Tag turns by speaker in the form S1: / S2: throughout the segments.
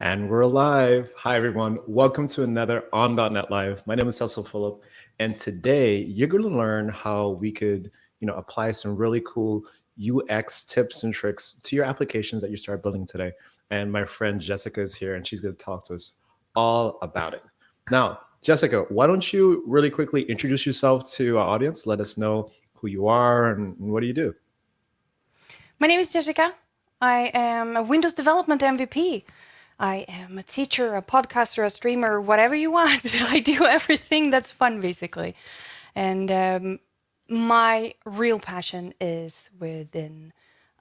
S1: And we're live. Hi, everyone. Welcome to another on .NET Live. My name is Cecil Phillip, and today you're going to learn how we could, apply some really cool UX tips and tricks to your applications that you start building today. And my friend Jessica is here, and she's going to talk to us all about it. Now, Jessica, why don't you really quickly introduce yourself to our audience? Let us know who you are and what do you do.
S2: My name is Jessica. I am a Windows development MVP. I am a teacher, a podcaster, a streamer, whatever you want. I do everything that's fun, basically. And my real passion is within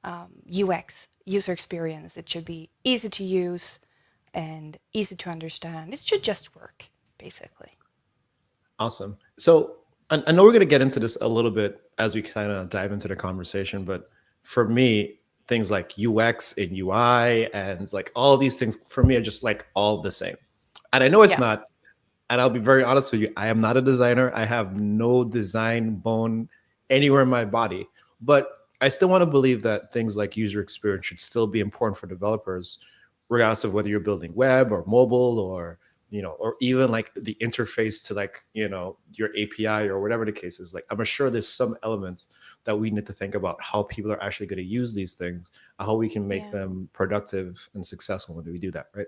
S2: UX, user experience. It should be easy to use and easy to understand. It should just work, basically.
S1: Awesome. So I know we're going to get into this a little bit as we kind of dive into the conversation, but for me, things like UX and UI and like all of these things for me are just like all the same. And I know it's not. And I'll be very honest with you. I am not a designer. I have no design bone anywhere in my body. But I still want to believe that things like user experience should still be important for developers, regardless of whether you're building web or mobile or or even like the interface to like, your API or whatever the case is. Like, I'm sure there's some elements that we need to think about how people are actually going to use these things, how we can make them productive and successful when we do that, right?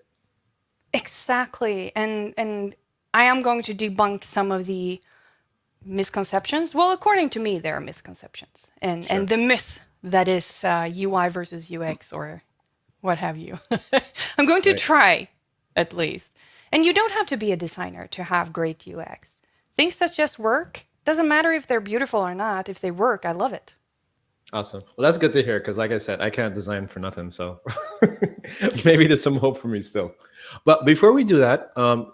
S2: Exactly. And I am going to debunk some of the misconceptions. Well, according to me, there are misconceptions and the myth that is UI versus UX or what have you. I'm going to try, at least. And you don't have to be a designer to have great UX. Things that just work, doesn't matter if they're beautiful or not. If they work, I love it.
S1: Awesome. Well, that's good to hear because, like I said, I can't design for nothing. So maybe there's some hope for me still. But before we do that,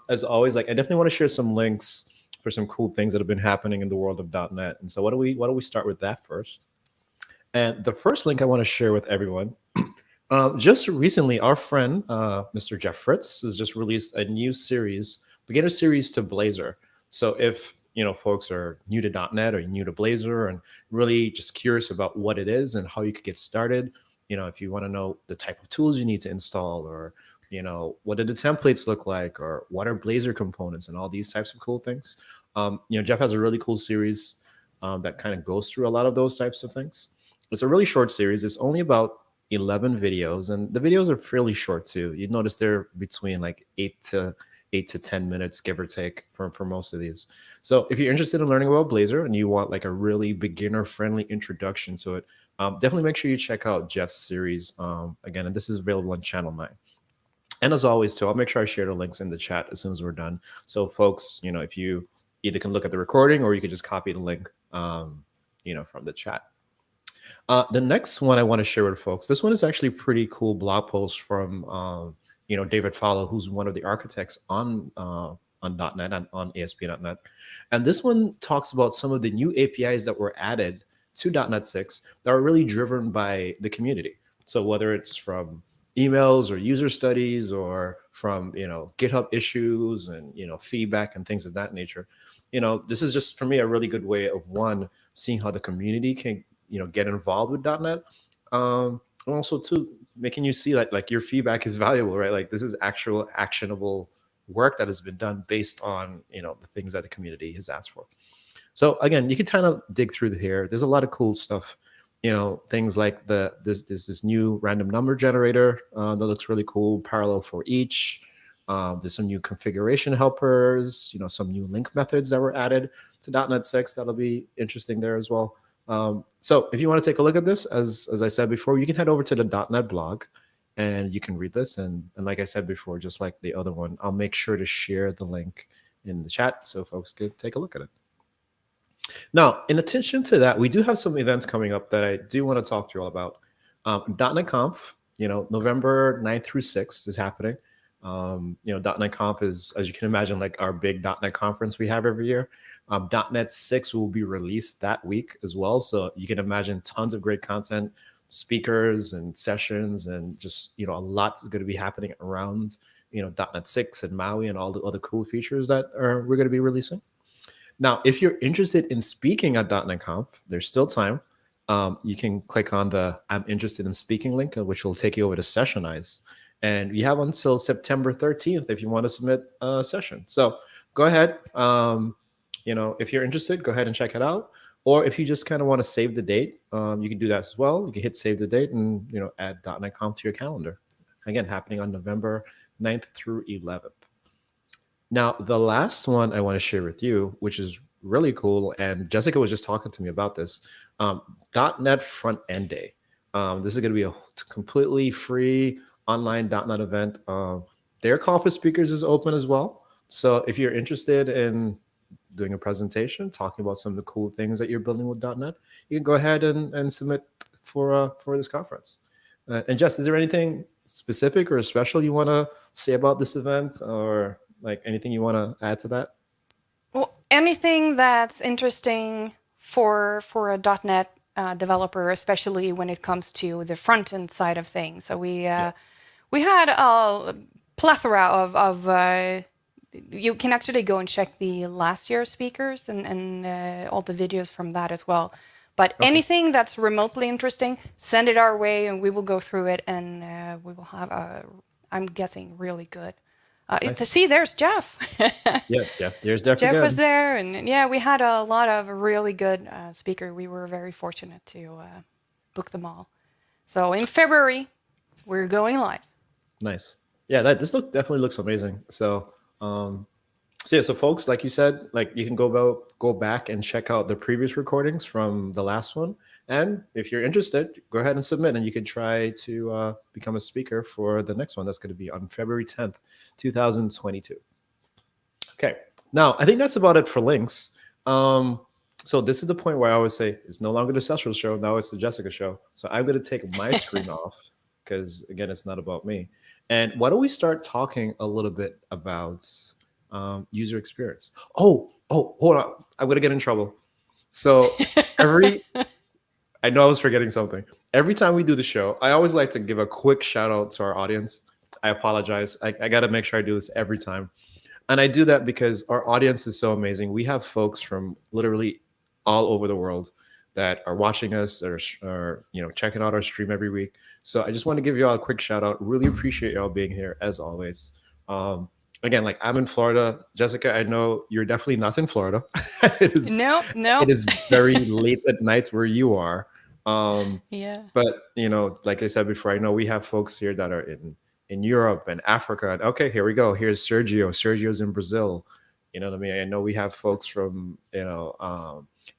S1: as always, like I definitely want to share some links for some cool things that have been happening in the world of .NET. And so, why don't we start with that first? And the first link I want to share with everyone. Just recently, our friend, Mr. Jeff Fritz, has just released a new series, beginner series to Blazor. So if folks are new to .NET or new to Blazor and really just curious about what it is and how you could get started, if you want to know the type of tools you need to install or what do the templates look like or what are Blazor components and all these types of cool things. Jeff has a really cool series that kind of goes through a lot of those types of things. It's a really short series. It's only about 11 videos, and the videos are fairly short too. You'd notice they're between like 8 to 10 minutes, give or take, for most of these. So if you're interested in learning about Blazor and you want like a really beginner-friendly introduction to it, definitely make sure you check out Jeff's series again. And this is available on Channel 9. And as always, too, I'll make sure I share the links in the chat as soon as we're done. So folks, if you either can look at the recording or you could just copy the link, from the chat. The next one I want to share with folks, this one is actually pretty cool blog post from, David Fowler, who's one of the architects on .NET and on ASP.NET. And this one talks about some of the new APIs that were added to .NET 6 that are really driven by the community. So whether it's from emails or user studies or from, GitHub issues and, feedback and things of that nature, this is just for me a really good way of seeing how the community can get involved with .NET, and also too making you see like your feedback is valuable, right? Like this is actual actionable work that has been done based on the things that the community has asked for. So again, you can kind of dig through here. There's a lot of cool stuff, things like this new random number generator that looks really cool, parallel for each. There's some new configuration helpers, some new link methods that were added to .NET 6 that'll be interesting there as well. So if you want to take a look at this, as I said before, you can head over to the .NET blog and you can read this. And like I said before, just like the other one, I'll make sure to share the link in the chat so folks could take a look at it. Now, in addition to that, we do have some events coming up that I do want to talk to you all about. DOTNETconf, November 9th through 6th is happening. DOTNETconf is, as you can imagine, like our big .NET conference we have every year. .NET 6 will be released that week as well. So you can imagine tons of great content, speakers and sessions, and just, a lot is going to be happening around, .NET 6 and Maui and all the other cool features that we're going to be releasing. Now, if you're interested in speaking at .NETconf, there's still time. You can click on the I'm interested in speaking link, which will take you over to Sessionize. And you have until September 13th if you want to submit a session. So go ahead. If you're interested, go ahead and check it out. Or if you just kind of want to save the date, you can do that as well. You can hit save the date and add .NETconf to your calendar. Again, happening on November 9th through 11th. Now, the last one I want to share with you, which is really cool, and Jessica was just talking to me about this, .NET Front End Day. This is going to be a completely free online .NET event. Their conference speakers is open as well. So if you're interested in doing a presentation, talking about some of the cool things that you're building with .NET, you can go ahead and submit for this conference. And Jess, is there anything specific or special you want to say about this event, or like anything you want to add to that?
S2: Well, anything that's interesting for a .NET developer, especially when it comes to the front end side of things. So we had a plethora of you can actually go and check the last year's speakers and all the videos from that as well. But anything that's remotely interesting, send it our way and we will go through it, and we will have I'm guessing, really good.
S1: Nice.
S2: See, there's Jeff.
S1: Yeah, there's Jeff
S2: Jeff
S1: again.
S2: was there, and we had a lot of really good speakers. We were very fortunate to book them all. So in February, we're going live.
S1: Nice. Yeah, this definitely looks amazing. So, so folks, like you said, like you can go back and check out the previous recordings from the last one. And if you're interested, go ahead and submit, and you can try to become a speaker for the next one. That's going to be on February 10th, 2022. Okay. Now, I think that's about it for links. So this is the point where I always say it's no longer the Cecil show. Now it's the Jessica show. So I'm going to take my screen off because, again, it's not about me. And why don't we start talking a little bit about user experience? Oh, hold on. I'm going to get in trouble. So I know I was forgetting something. Every time we do the show, I always like to give a quick shout out to our audience. I apologize. I got to make sure I do this every time. And I do that because our audience is so amazing. We have folks from literally all over the world that are watching us, that are checking out our stream every week. So I just want to give you all a quick shout out. Really appreciate y'all being here as always. Again, like I'm in Florida. Jessica, I know you're definitely not in Florida.
S2: No.
S1: It is very late at night where you are.
S2: Yeah.
S1: But like I said before, I know we have folks here that are in Europe and Africa. And okay, here we go. Here's Sergio. Sergio's in Brazil. You know what I mean? I know we have folks from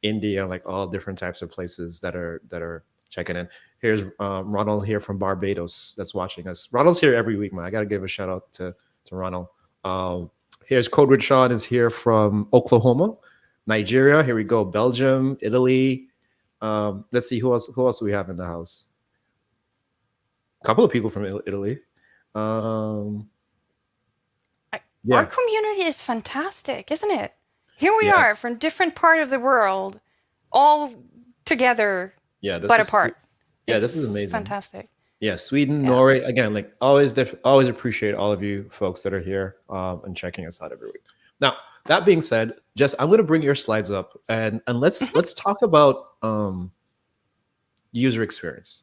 S1: India, like all different types of places that are checking in. Here's Ronald here from Barbados that's watching us. Ronald's here every week, man. I gotta give a shout out to Ronald. Here's Code Red Sean is here from Oklahoma, Nigeria. Here we go. Belgium, Italy. Let's see who else do we have in the house. A couple of people from Italy.
S2: Our community is fantastic, isn't it? Here we are from different part of the world, all together, but apart.
S1: Yeah, this is amazing.
S2: Fantastic.
S1: Yeah, Sweden, Norway. Again, like always appreciate all of you folks that are here and checking us out every week. Now, that being said, Jess, I'm going to bring your slides up and let's talk about user experience.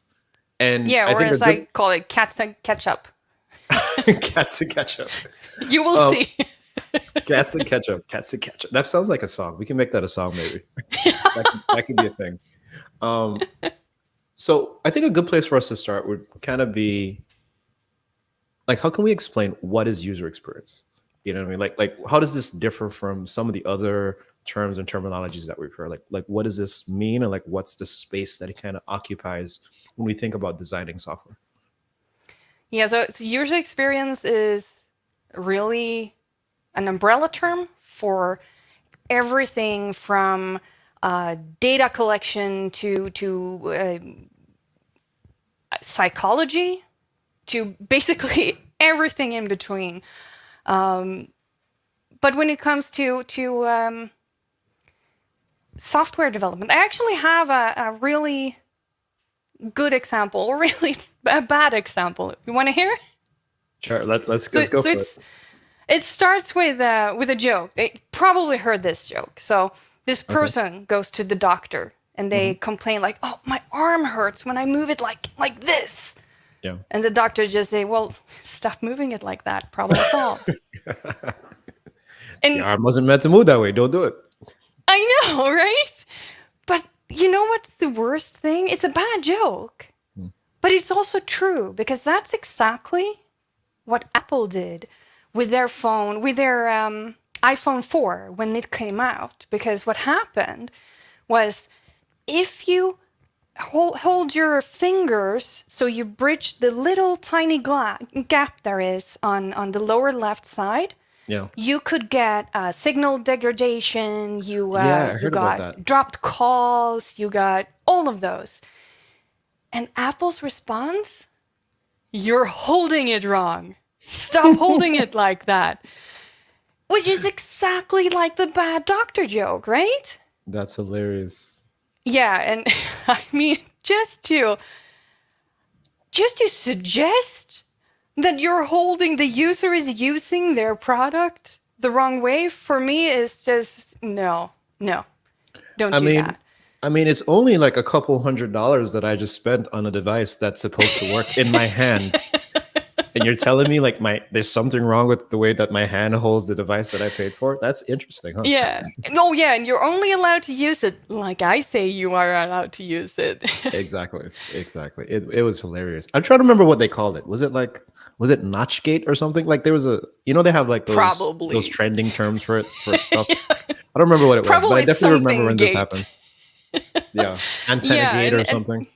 S1: And
S2: or as I call it, cats and ketchup.
S1: Cats and ketchup.
S2: You will see.
S1: Cats and ketchup. Cats and ketchup. That sounds like a song. We can make that a song, maybe. that could be a thing. So I think a good place for us to start would kind of be like, how can we explain what is user experience? You know what I mean? Like how does this differ from some of the other terms and terminologies that we've heard? Like what does this mean? And like, what's the space that it kind of occupies when we think about designing software?
S2: Yeah, so user experience is really an umbrella term for everything from data collection to psychology to basically everything in between. But when it comes to software development, I actually have a really good example, or really a bad example. You want to hear?
S1: Sure, let's go for it.
S2: It starts with a joke. They probably heard this joke. So this person goes to the doctor and they complain like, "Oh, my arm hurts when I move it like this."
S1: Yeah.
S2: And the doctor just say, well, stop moving it like that. Problem solved.
S1: The
S2: And
S1: arm wasn't meant to move that way. Don't do it.
S2: I know, right? But you know what's the worst thing? It's a bad joke. But it's also true, because that's exactly what Apple did with their phone, with their iPhone 4 when it came out. Because what happened was, if you hold your fingers so you bridge the little tiny gap there is on the lower left side,
S1: Yeah.
S2: you could get signal degradation,
S1: Yeah, I
S2: you
S1: heard about
S2: got
S1: that.
S2: dropped calls, you got all of those. And Apple's response, you're holding it wrong. Stop holding it like that. Which is exactly like the bad doctor joke, right?
S1: That's hilarious.
S2: Yeah, and I mean, just to suggest that the user is using their product the wrong way, for me is just no, don't
S1: I
S2: do
S1: mean,
S2: that.
S1: it's only like a couple $100 that I just spent on a device that's supposed to work in my hand. And you're telling me like there's something wrong with the way that my hand holds the device that I paid for? That's interesting, huh?
S2: Yeah. Oh, yeah, and you're only allowed to use it like I say you are allowed to use it.
S1: Exactly. It was hilarious. I'm trying to remember what they called it. Was it Notchgate or something? Like there was they have like those
S2: Probably.
S1: trending terms for it for stuff. I don't remember what it was, but I
S2: Probably
S1: definitely remember when this
S2: something
S1: happened. Yeah, antenna gate or something.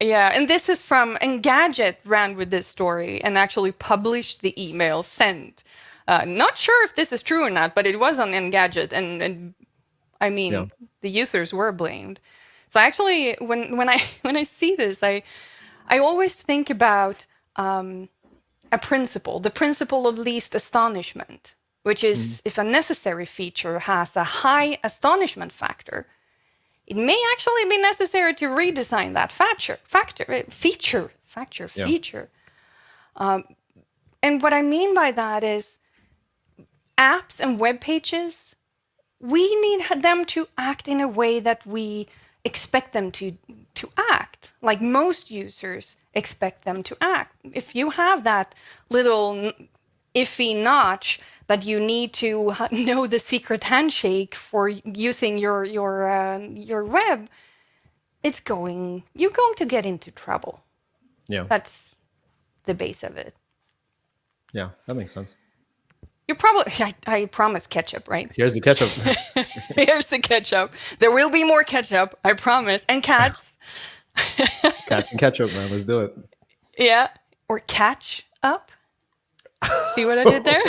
S2: Yeah, and this is from Engadget ran with this story and actually published the email sent. Not sure if this is true or not, but it was on Engadget, and I mean,
S1: Yeah.
S2: the users were blamed. So actually, when I see this, I always think about a principle, the principle of least astonishment, which is if a necessary feature has a high astonishment factor, it may actually be necessary to redesign that feature. And what I mean by that is apps and web pages, we need them to act in a way that we expect them to act, like most users expect them to act. If you have that little iffy notch that you need to know the secret handshake for using your web, you're going to get into trouble.
S1: Yeah.
S2: That's the base of it.
S1: Yeah, that makes sense.
S2: You're probably, I promise ketchup, right?
S1: Here's the ketchup.
S2: Here's the ketchup. There will be more ketchup, I promise. And cats.
S1: Cats and ketchup, man. Let's do it.
S2: Yeah. Or catch up. See what I did there?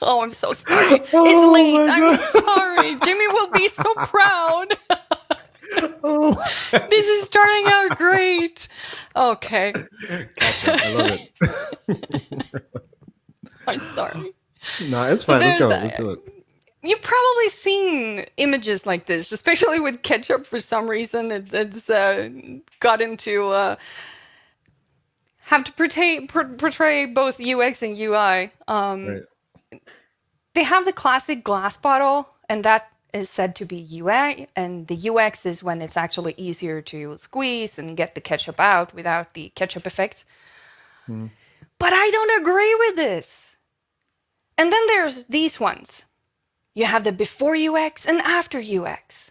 S2: Oh, I'm so sorry. It's late. I'm sorry. Jimmy will be so proud. This is starting out great. Okay.
S1: Ketchup. I love it.
S2: I'm sorry.
S1: No, it's fine. Let's go. Let's do it.
S2: You've probably seen images like this, especially with ketchup. For some reason, it's got into have to portray both UX and UI.
S1: Right.
S2: They have the classic glass bottle, and that is said to be UI, and the UX is when it's actually easier to squeeze and get the ketchup out without the ketchup effect. But I don't agree with this. And then there's these ones. You have the before UX and after UX.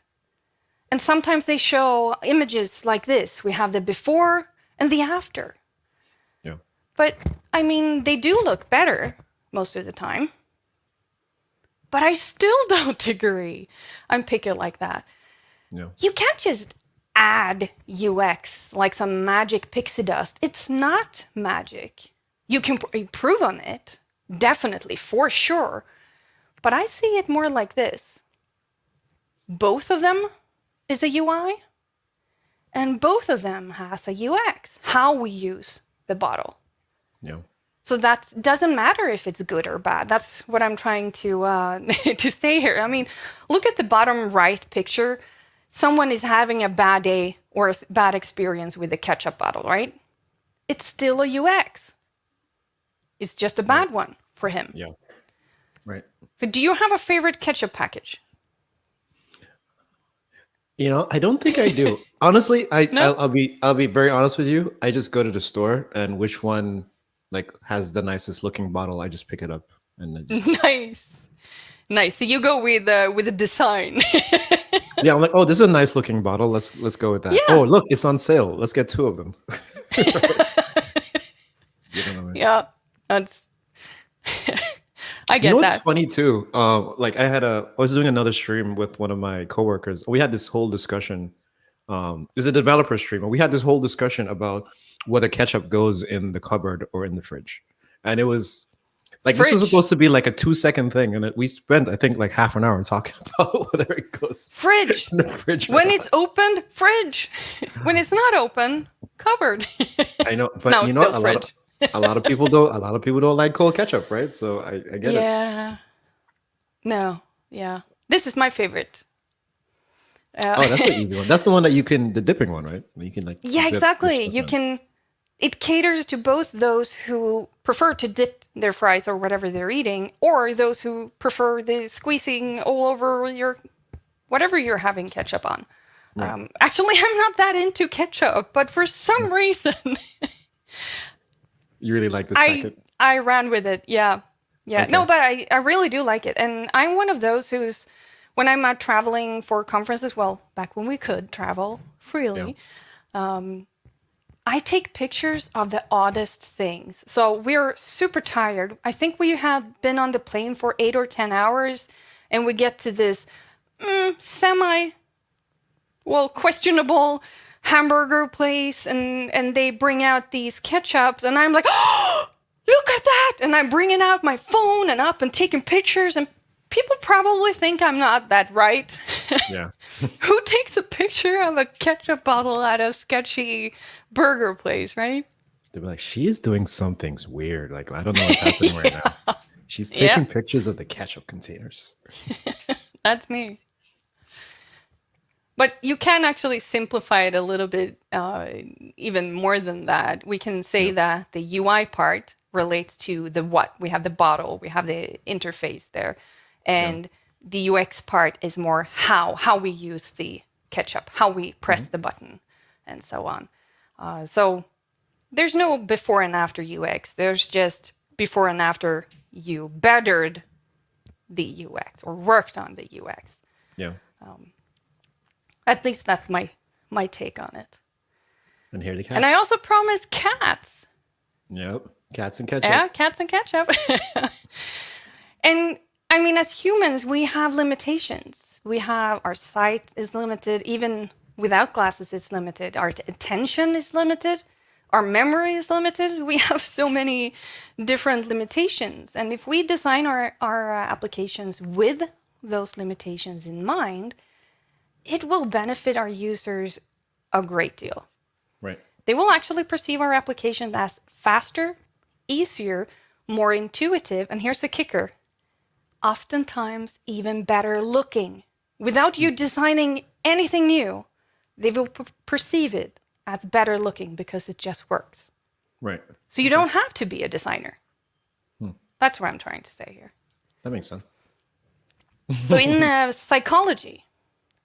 S2: And sometimes they show images like this. We have the before and the after.
S1: Yeah.
S2: But, I mean, they do look better most of the time. But I still don't agree. I'm picky like that.
S1: Yeah.
S2: You can't just add UX like some magic pixie dust. It's not magic. You can improve on it. Definitely, for sure. But I see it more like this. Both of them is a UI, and both of them has a UX, how we use the bottle.
S1: Yeah.
S2: So that doesn't matter if it's good or bad. That's what I'm trying to to say here. I mean, look at the bottom right picture. Someone is having a bad day or a bad experience with the ketchup bottle, right? It's still a UX. It's just a bad one for him.
S1: Yeah. Right.
S2: So do you have a favorite ketchup package?
S1: You know, I don't think I do. Honestly,
S2: No?
S1: I'll be very honest with you. I just go to the store and which one like has the nicest looking bottle, I just pick it up and I just
S2: Nice. Nice. So you go with the design.
S1: yeah, I'm like, oh, this is a nice looking bottle. Let's go with that.
S2: Yeah.
S1: Oh, look, it's on sale. Let's get two of them. You know what I mean?
S2: Yeah. That's I
S1: You know
S2: get
S1: what's
S2: that.
S1: funny too? Like I was doing another stream with one of my coworkers. We had this whole discussion. It's a developer stream, and we had this whole discussion about whether ketchup goes in the cupboard or in the fridge. And it was like this was
S2: Fridge.
S1: supposed to be like a 2 second thing, and we spent I think like half an hour talking about whether it goes
S2: Fridge.
S1: in the fridge. Or
S2: When
S1: not.
S2: it's opened, fridge. When it's not open, cupboard.
S1: I know, but
S2: No,
S1: you know,
S2: still fridge.
S1: a lot of people don't. A lot of people don't like cold ketchup, right? So I get it.
S2: Yeah. No. Yeah. This is my favorite.
S1: Oh, that's the easy one. That's the one that the dipping one, right? You can like
S2: Yeah,
S1: dip your
S2: exactly.
S1: stuff
S2: You
S1: in.
S2: can. It caters to both those who prefer to dip their fries or whatever they're eating, or those who prefer the squeezing all over your whatever you're having ketchup on.
S1: Right.
S2: Actually, I'm not that into ketchup, but for some reason,
S1: You really like this
S2: I
S1: packet.
S2: I ran with it. Yeah, yeah. No,
S1: Okay.
S2: but I really do like it, and I'm one of those who's when I'm out traveling for conferences. Well, back when we could travel
S1: Yeah.
S2: freely. I take pictures of the oddest things. So we're super tired. I think we had been on the plane for 8 or 10 hours, and we get to this questionable hamburger place, and they bring out these ketchups, and I'm like, oh, look at that! And I'm bringing out my phone and up and taking pictures, and people probably think I'm not that right.
S1: Yeah.
S2: Who takes a picture of a ketchup bottle at a sketchy burger place, right?
S1: They'd be like, she is doing some things weird. Like, I don't know what's happening right now. She's
S2: Yeah,
S1: taking pictures of the ketchup containers.
S2: that's me. But you can actually simplify it a little bit, even more than that. We can say that the UI part relates to the what. We have the bottle, we have the interface there. And the UX part is more how we use the ketchup, how we press the button, and so on. So there's no before and after UX. There's just before and after you bettered the UX or worked on the UX.
S1: Yeah.
S2: At least that's my take on it.
S1: And here the cats.
S2: And I also promised cats.
S1: Yep. Cats and ketchup.
S2: Yeah, cats and ketchup. And I mean, as humans, we have limitations. We have our sight is limited. Even without glasses, it's limited. Our attention is limited. Our memory is limited. We have so many different limitations. And if we design our applications with those limitations in mind, it will benefit our users a great deal.
S1: Right.
S2: They will actually perceive our application as faster, easier, more intuitive, and here's the kicker, oftentimes even better looking. Without you designing anything new, they will perceive it as better looking because it just works.
S1: Right.
S2: So you don't have to be a designer. That's what I'm trying to say here.
S1: That makes sense.
S2: So in psychology,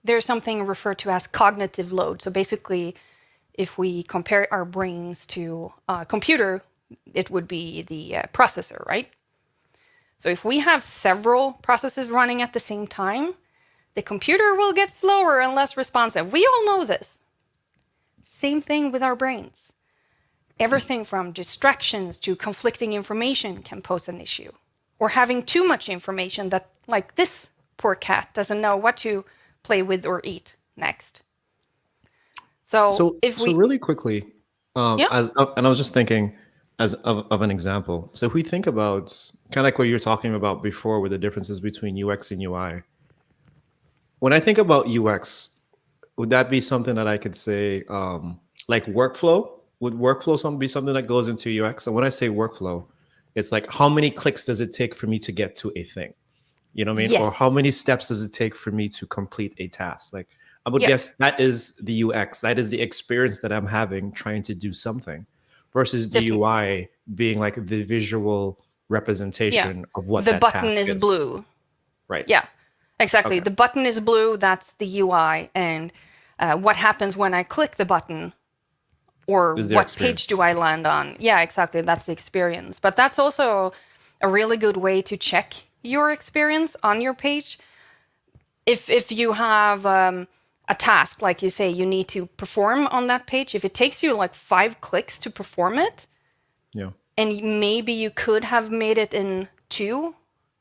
S2: there's something referred to as cognitive load. So basically, if we compare our brains to a computer, it would be the processor, right? So if we have several processes running at the same time, the computer will get slower and less responsive. We all know this. Same thing with our brains. Everything from distractions to conflicting information can pose an issue. Or having too much information that, like this poor cat, doesn't know what to play with or eat next. So if we
S1: really quickly,
S2: Yeah.
S1: and I was just thinking as of an example. So if we think about kind of like what you were talking about before with the differences between UX and UI, when I think about UX, would that be something that I could say like workflow? Would workflow be something that goes into UX? And when I say workflow, it's like how many clicks does it take for me to get to a thing? You know what I mean? Or how
S2: Yes.
S1: many steps does it take for me to complete a task? Like I would
S2: Yeah.
S1: guess that is the UX. That is the experience that I'm having trying to do something versus the
S2: Definitely.
S1: UI being like the visual representation of what
S2: The
S1: that
S2: button
S1: task
S2: is blue.
S1: Right.
S2: Yeah. Exactly.
S1: Okay.
S2: The button is blue. That's the UI. And what happens when I click the button, or
S1: Is their
S2: what
S1: experience.
S2: page do I land on? Yeah, exactly. That's the experience. But that's also a really good way to check your experience on your page. If you have a task, like you say, you need to perform on that page, if it takes you like 5 clicks to perform it,
S1: Yeah.
S2: and maybe you could have made it in 2,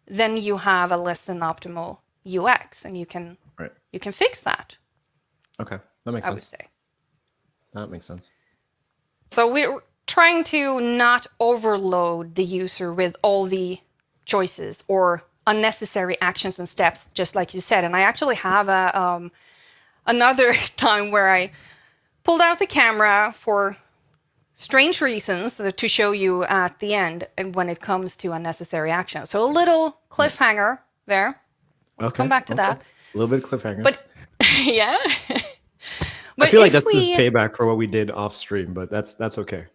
S2: then you have a less than optimal UX, and you can
S1: Right.
S2: fix that,
S1: Okay. That makes
S2: I would
S1: sense.
S2: say.
S1: That makes sense.
S2: So we're trying to not overload the user with all the choices or unnecessary actions and steps, just like you said. And I actually have another time where I pulled out the camera for strange reasons to show you at the end when it comes to unnecessary action. So a little cliffhanger there. Let's
S1: Okay.
S2: come back to
S1: Okay.
S2: that.
S1: A little bit of cliffhangers.
S2: But yeah.
S1: I
S2: But
S1: feel like
S2: if
S1: that's just
S2: we,
S1: payback for what we did off stream, but that's okay.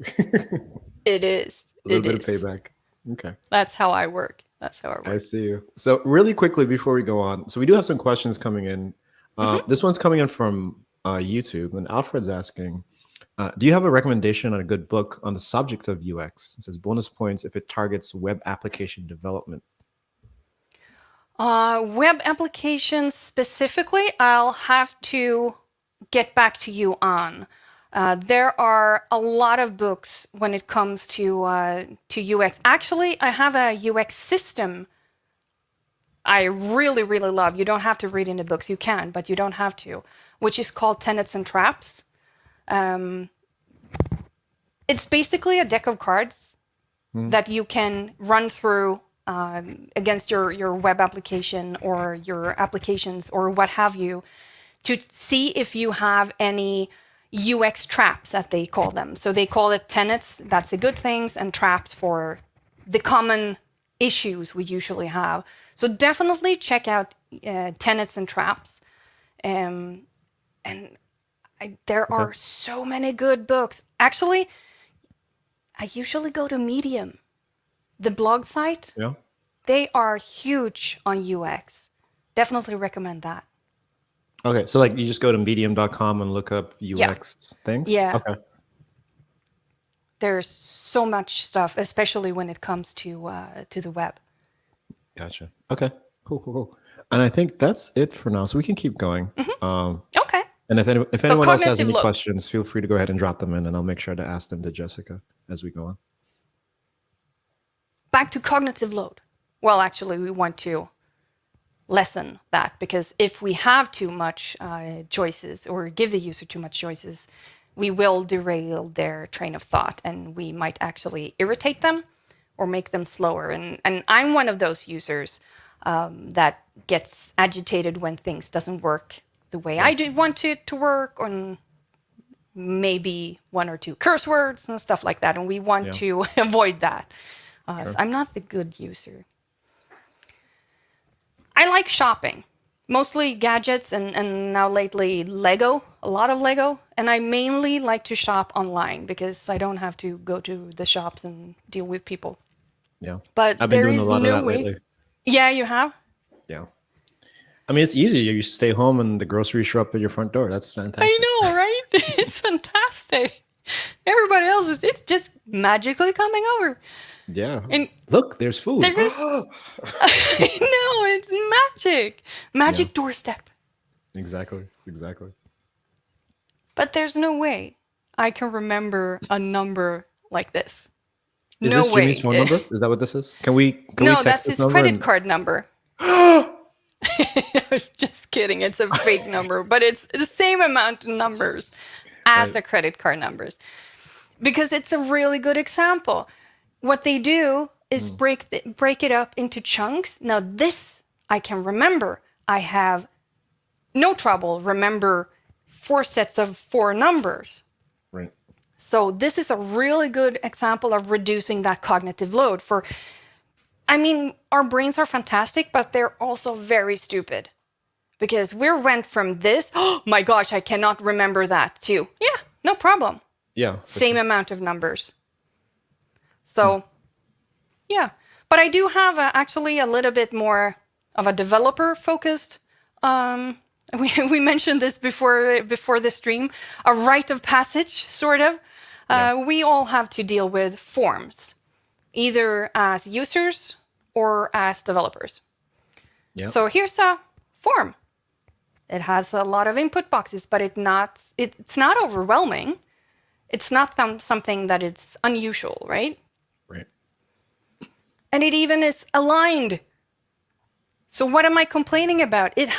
S2: it is.
S1: A little
S2: It
S1: bit
S2: is.
S1: of payback. Okay.
S2: That's how I work. That's how I
S1: I
S2: work.
S1: see you. So really quickly before we go on, so we do have some questions coming in. This one's coming in from YouTube, and Alfred's asking, do you have a recommendation on a good book on the subject of UX? It says bonus points if it targets web application development.
S2: Web applications specifically, I'll have to get back to you on. There are a lot of books when it comes to UX. Actually, I have a UX system I really, really love. You don't have to read into books. You can, but you don't have to, which is called Tenets and Traps. It's basically a deck of cards that you can run through against your web application or your applications or what have you, to see if you have any UX traps, as they call them. So they call it tenets, that's the good things, and traps for the common issues we usually have. So definitely check out tenets and traps. There are so many good books. Actually, I usually go to Medium, the blog site.
S1: Yeah.
S2: They are huge on UX. Definitely recommend that.
S1: Okay. So like you just go to medium.com and look up UX things.
S2: Yeah.
S1: Okay.
S2: There's so much stuff, especially when it comes to the web.
S1: Gotcha. Okay. Cool. And I think that's it for now. So we can keep going.
S2: Okay.
S1: And if anyone else has
S2: cognitive
S1: any
S2: load.
S1: questions, feel free to go ahead and drop them in, and I'll make sure to ask them to Jessica as we go on.
S2: Back to cognitive load. Well, actually, we want to lessen that, because if we have too much choices or give the user too much choices, we will derail their train of thought, and we might actually irritate them or make them slower. And I'm one of those users that gets agitated when things doesn't work the way I do want it to work, on maybe 1 or 2 curse words and stuff like that. And we want to avoid that. So I'm not the good user. I like shopping, mostly gadgets, and now lately Lego, a lot of Lego. And I mainly like to shop online because I don't have to go to the shops and deal with people.
S1: Yeah.
S2: But
S1: I've been
S2: there
S1: doing
S2: is
S1: a lot
S2: no
S1: of that
S2: way.
S1: lately.
S2: Yeah, you have?
S1: Yeah. I mean, it's easy. You stay home and the groceries show up at your front door. That's fantastic.
S2: I know, right? It's fantastic. Everybody else it's just magically coming over.
S1: Yeah.
S2: And
S1: look, there's food.
S2: there is, I know, it's magic. Magic doorstep.
S1: Exactly.
S2: But there's no way I can remember a number like this.
S1: Is
S2: no
S1: this
S2: way.
S1: Jimmy's phone number? Is that what this is? Can we
S2: No,
S1: text
S2: that's
S1: this
S2: his
S1: number
S2: credit
S1: and-
S2: card number. Just kidding. It's a fake number, but it's the same amount of numbers as the credit card numbers, because it's a really good example. What they do is break it up into chunks. Now this I can remember. I have no trouble remember 4 sets of 4 numbers.
S1: Right.
S2: So this is a really good example of reducing that cognitive load. I mean, our brains are fantastic, but they're also very stupid, because we went from this, oh my gosh, I cannot remember that, to, yeah, no problem.
S1: Yeah.
S2: Same amount of numbers. So, yeah. But I do have actually a little bit more of a developer-focused, we mentioned this before the stream, a rite of passage, sort of. We all have to deal with forms, either as users or as developers.
S1: Yeah.
S2: So here's a form. It has a lot of input boxes, but it's not overwhelming. It's not something that is unusual, right?
S1: Right.
S2: And it even is aligned. So what am I complaining about? It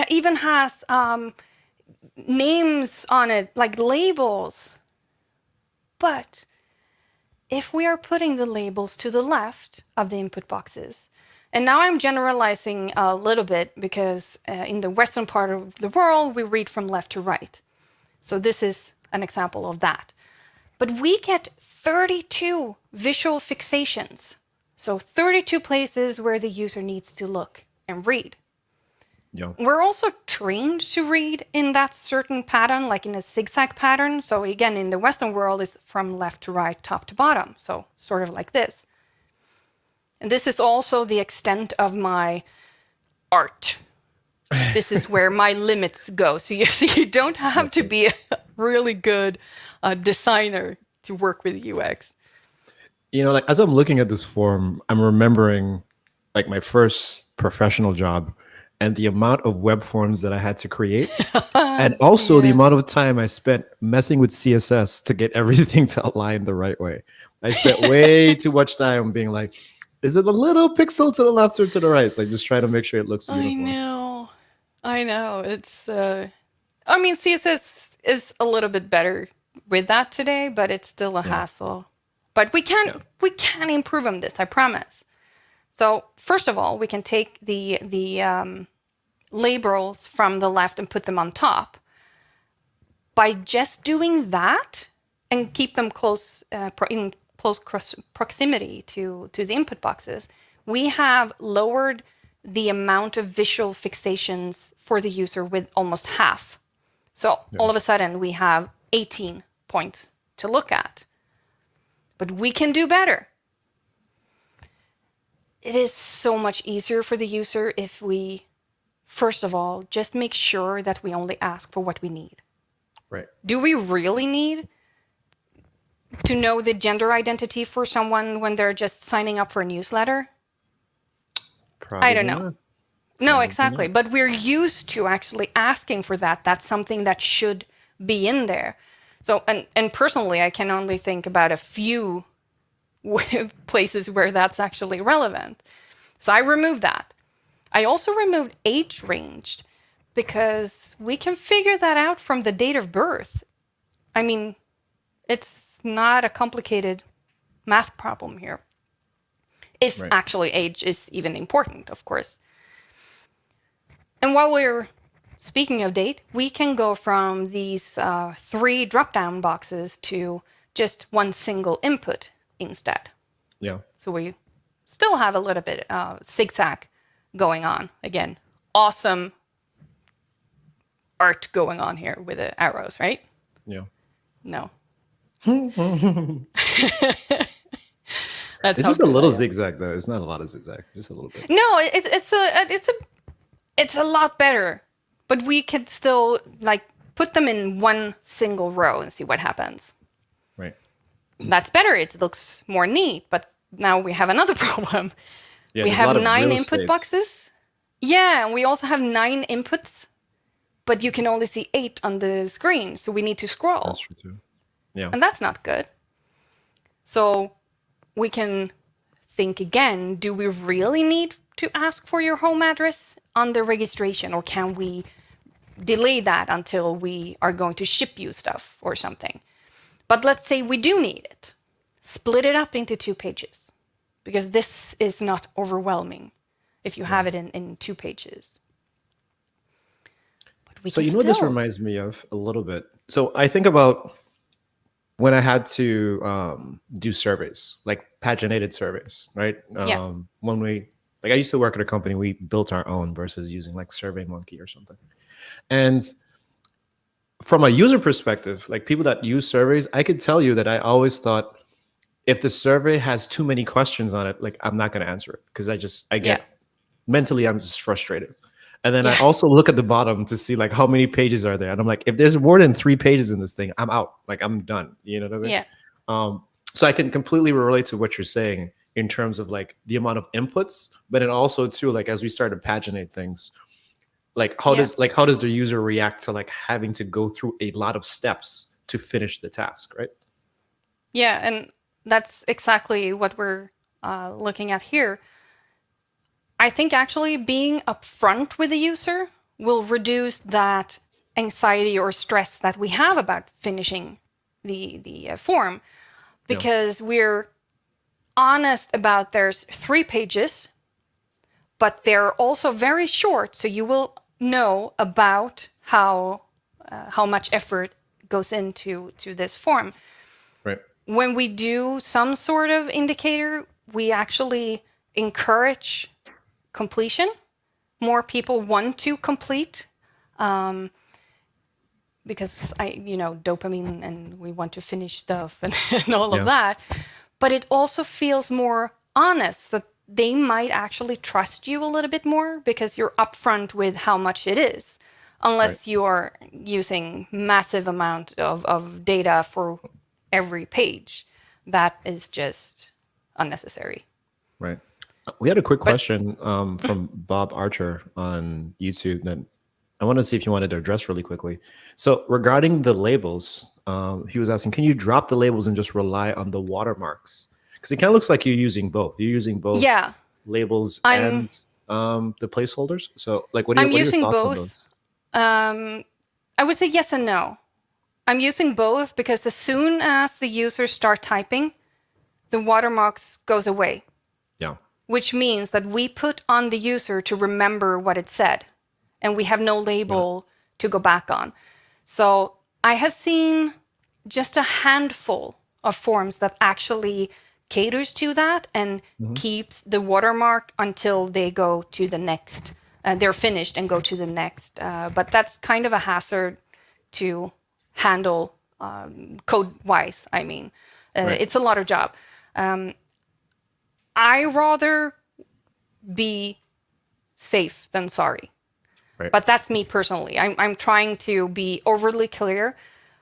S2: even has names on it, like labels. But if we are putting the labels to the left of the input boxes, and now I'm generalizing a little bit because in the Western part of the world, we read from left to right. So this is an example of that. But we get 32 visual fixations. So 32 places where the user needs to look and read.
S1: Yeah.
S2: We're also trained to read in that certain pattern, like in a zigzag pattern. So again, in the Western world, it's from left to right, top to bottom. So sort of like this. And this is also the extent of my art. This is where my limits go. So you see, you don't have to be a really good designer to work with UX.
S1: You know, like as I'm looking at this form, I'm remembering like my first professional job and the amount of web forms that I had to create. And also the amount of time I spent messing with CSS to get everything to align the right way. I spent way too much time being like, is it a little pixel to the left or to the right? Like just try to make sure it looks uniform.
S2: I know. It's, I mean, CSS is a little bit better with that today, but it's still a hassle. But we can improve on this, I promise. So first of all, we can take the labels from the left and put them on top. By just doing that and keep them close in close proximity to the input boxes, we have lowered the amount of visual fixations for the user with almost half. So all of a sudden we have 18 points to look at. But we can do better. It is so much easier for the user if we, first of all, just make sure that we only ask for what we need.
S1: Right. Do
S2: we really need to know the gender identity for someone when they're just signing up for a newsletter?
S1: Probably
S2: I don't know. No, exactly. Not. But we're used to actually asking for that. That's something that should be in there. So, and personally, I can only think about a few places where that's actually relevant. So I removed that. I also removed age range because we can figure that out from the date of birth. I mean, it's not a complicated math problem here. If actually age is even important, of course. And while we're speaking of date, we can go from these 3 drop-down boxes to just one single input instead.
S1: Yeah.
S2: So we still have a little bit zigzag going on. Again, awesome art going on here with the arrows, right?
S1: Yeah.
S2: No.
S1: It's just a little zigzag, though. It's not a lot of zigzag. Just a little bit.
S2: No, it's a lot better. But we could still like put them in one single row and see what happens.
S1: Right.
S2: That's better. It looks more neat. But now we have another problem.
S1: Yeah,
S2: we have 9 input boxes. Yeah, and we also have 9 inputs. But you can only see 8 on the screen. So we need to scroll.
S1: That's true too. Yeah.
S2: And that's not good. So we can think again, do we really need to ask for your home address on the registration, or can we delay that until we are going to ship you stuff or something? But let's say we do need it. Split it up into 2 pages, because this is not overwhelming if you have it in 2 pages. But
S1: so you know what this reminds me of a little bit? So I think about when I had to do surveys, like paginated surveys, right? When we, like I used to work at a company, we built our own versus using like SurveyMonkey or something. And from a user perspective, like people that use surveys, I could tell you that I always thought if the survey has too many questions on it, like I'm not going to answer it because I get mentally I'm just frustrated. And then I also look at the bottom to see like how many pages are there. And I'm like, if there's more than 3 pages in this thing, I'm out. Like I'm done. You know what I mean?
S2: Yeah.
S1: So I can completely relate to what you're saying in terms of like the amount of inputs, but then also too, like as we start to paginate things, like how does the user react to like having to go through a lot of steps to finish the task, right?
S2: Yeah, and that's exactly what we're looking at here. I think actually being upfront with the user will reduce that anxiety or stress that we have about finishing the form, because we're honest about there's 3 pages, but they're also very short, so you will know about how much effort goes into this form.
S1: Right.
S2: When we do some sort of indicator, we actually encourage completion. More people want to complete because dopamine, and we want to finish stuff and all of that. But it also feels more honest, that they might actually trust you a little bit more because you're upfront with how much it is, unless you are using massive amount of data for every page. That is just unnecessary.
S1: Right. We had a quick question from Bob Archer on YouTube that I want to see if you wanted to address really quickly. So regarding the labels, he was asking, can you drop the labels and just rely on the watermarks? Because it kind of looks like you're using both. You're using both labels and the placeholders. So like, what are your thoughts on those?
S2: I would say yes and no. I'm using both because as soon as the users start typing, the watermarks goes away.
S1: Yeah.
S2: Which means that we put on the user to remember what it said, and we have no label to go back on. So I have seen just a handful of forms that actually caters to that and keeps the watermark until they go to the next. They're finished and go to the next. But that's kind of a hazard to handle code-wise. I mean, it's a lot of job. I rather be safe than sorry. Right. But that's me personally. I'm trying to be overly clear.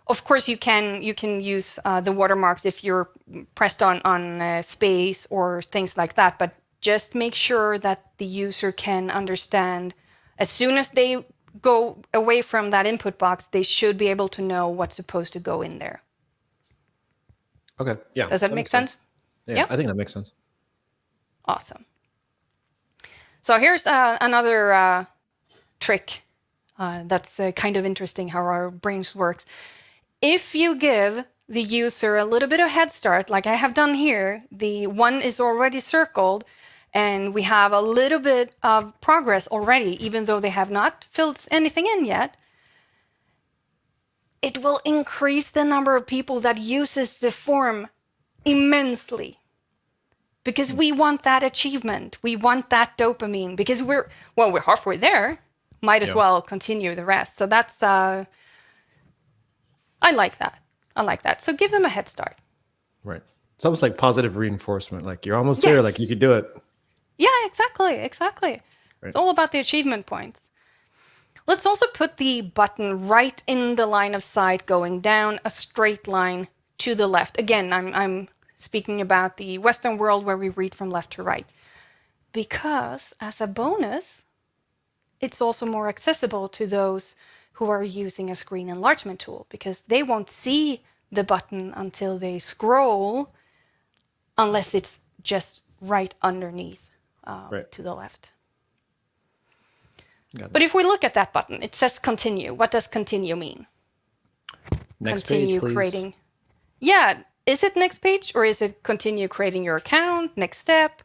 S2: Of course, you can use the watermarks if you're pressed on space or things like that. But just make sure that the user can understand. As soon as they go away from that input box, they should be able to know what's supposed to go in there.
S1: Okay. Yeah.
S2: Does that make sense?
S1: Yeah, I think that makes sense.
S2: Awesome. So here's another trick that's kind of interesting how our brains works. If you give the user a little bit of head start, like I have done here, the one is already circled, and we have a little bit of progress already, even though they have not filled anything in yet, it will increase the number of people that uses the form immensely. Because we want that achievement. We want that dopamine. Because we're halfway there. Might as well continue the rest. So that's, I like that. I like that. So give them a head start.
S1: Right. It's almost like positive reinforcement. Like you're almost there. Like you could do it.
S2: Yeah, exactly. Right. It's all about the achievement points. Let's also put the button right in the line of sight, going down a straight line to the left. Again, I'm speaking about the Western world where we read from left to right. Because as a bonus, it's also more accessible to those who are using a screen enlargement tool, because they won't see the button until they scroll, unless it's just right underneath to the left. But if we look at that button, it says continue. What does continue mean?
S1: Next
S2: continue
S1: page, please.
S2: Creating. Yeah. Is it next page, or is it continue creating your account, next step?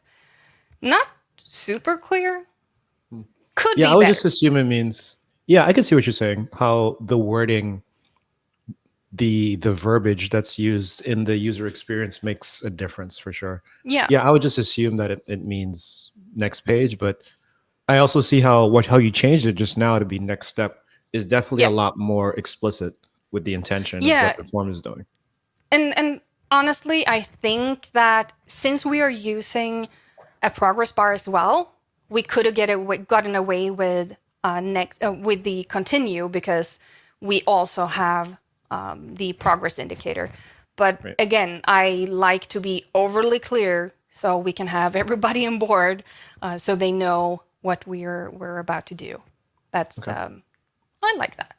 S2: Not super clear. Could be
S1: I would
S2: better.
S1: just assume it means, I can see what you're saying, how the wording, the verbiage that's used in the user experience makes a difference for sure.
S2: Yeah,
S1: I would just assume that it means next page, but I also see how you changed it just now to be next step is definitely a lot more explicit with the intention of what the form is doing.
S2: And honestly, I think that since we are using a progress bar as well, we could have gotten away with with the continue because we also have the progress indicator. But again, I like to be overly clear so we can have everybody on board, so they know what we're about to do. That's I like that.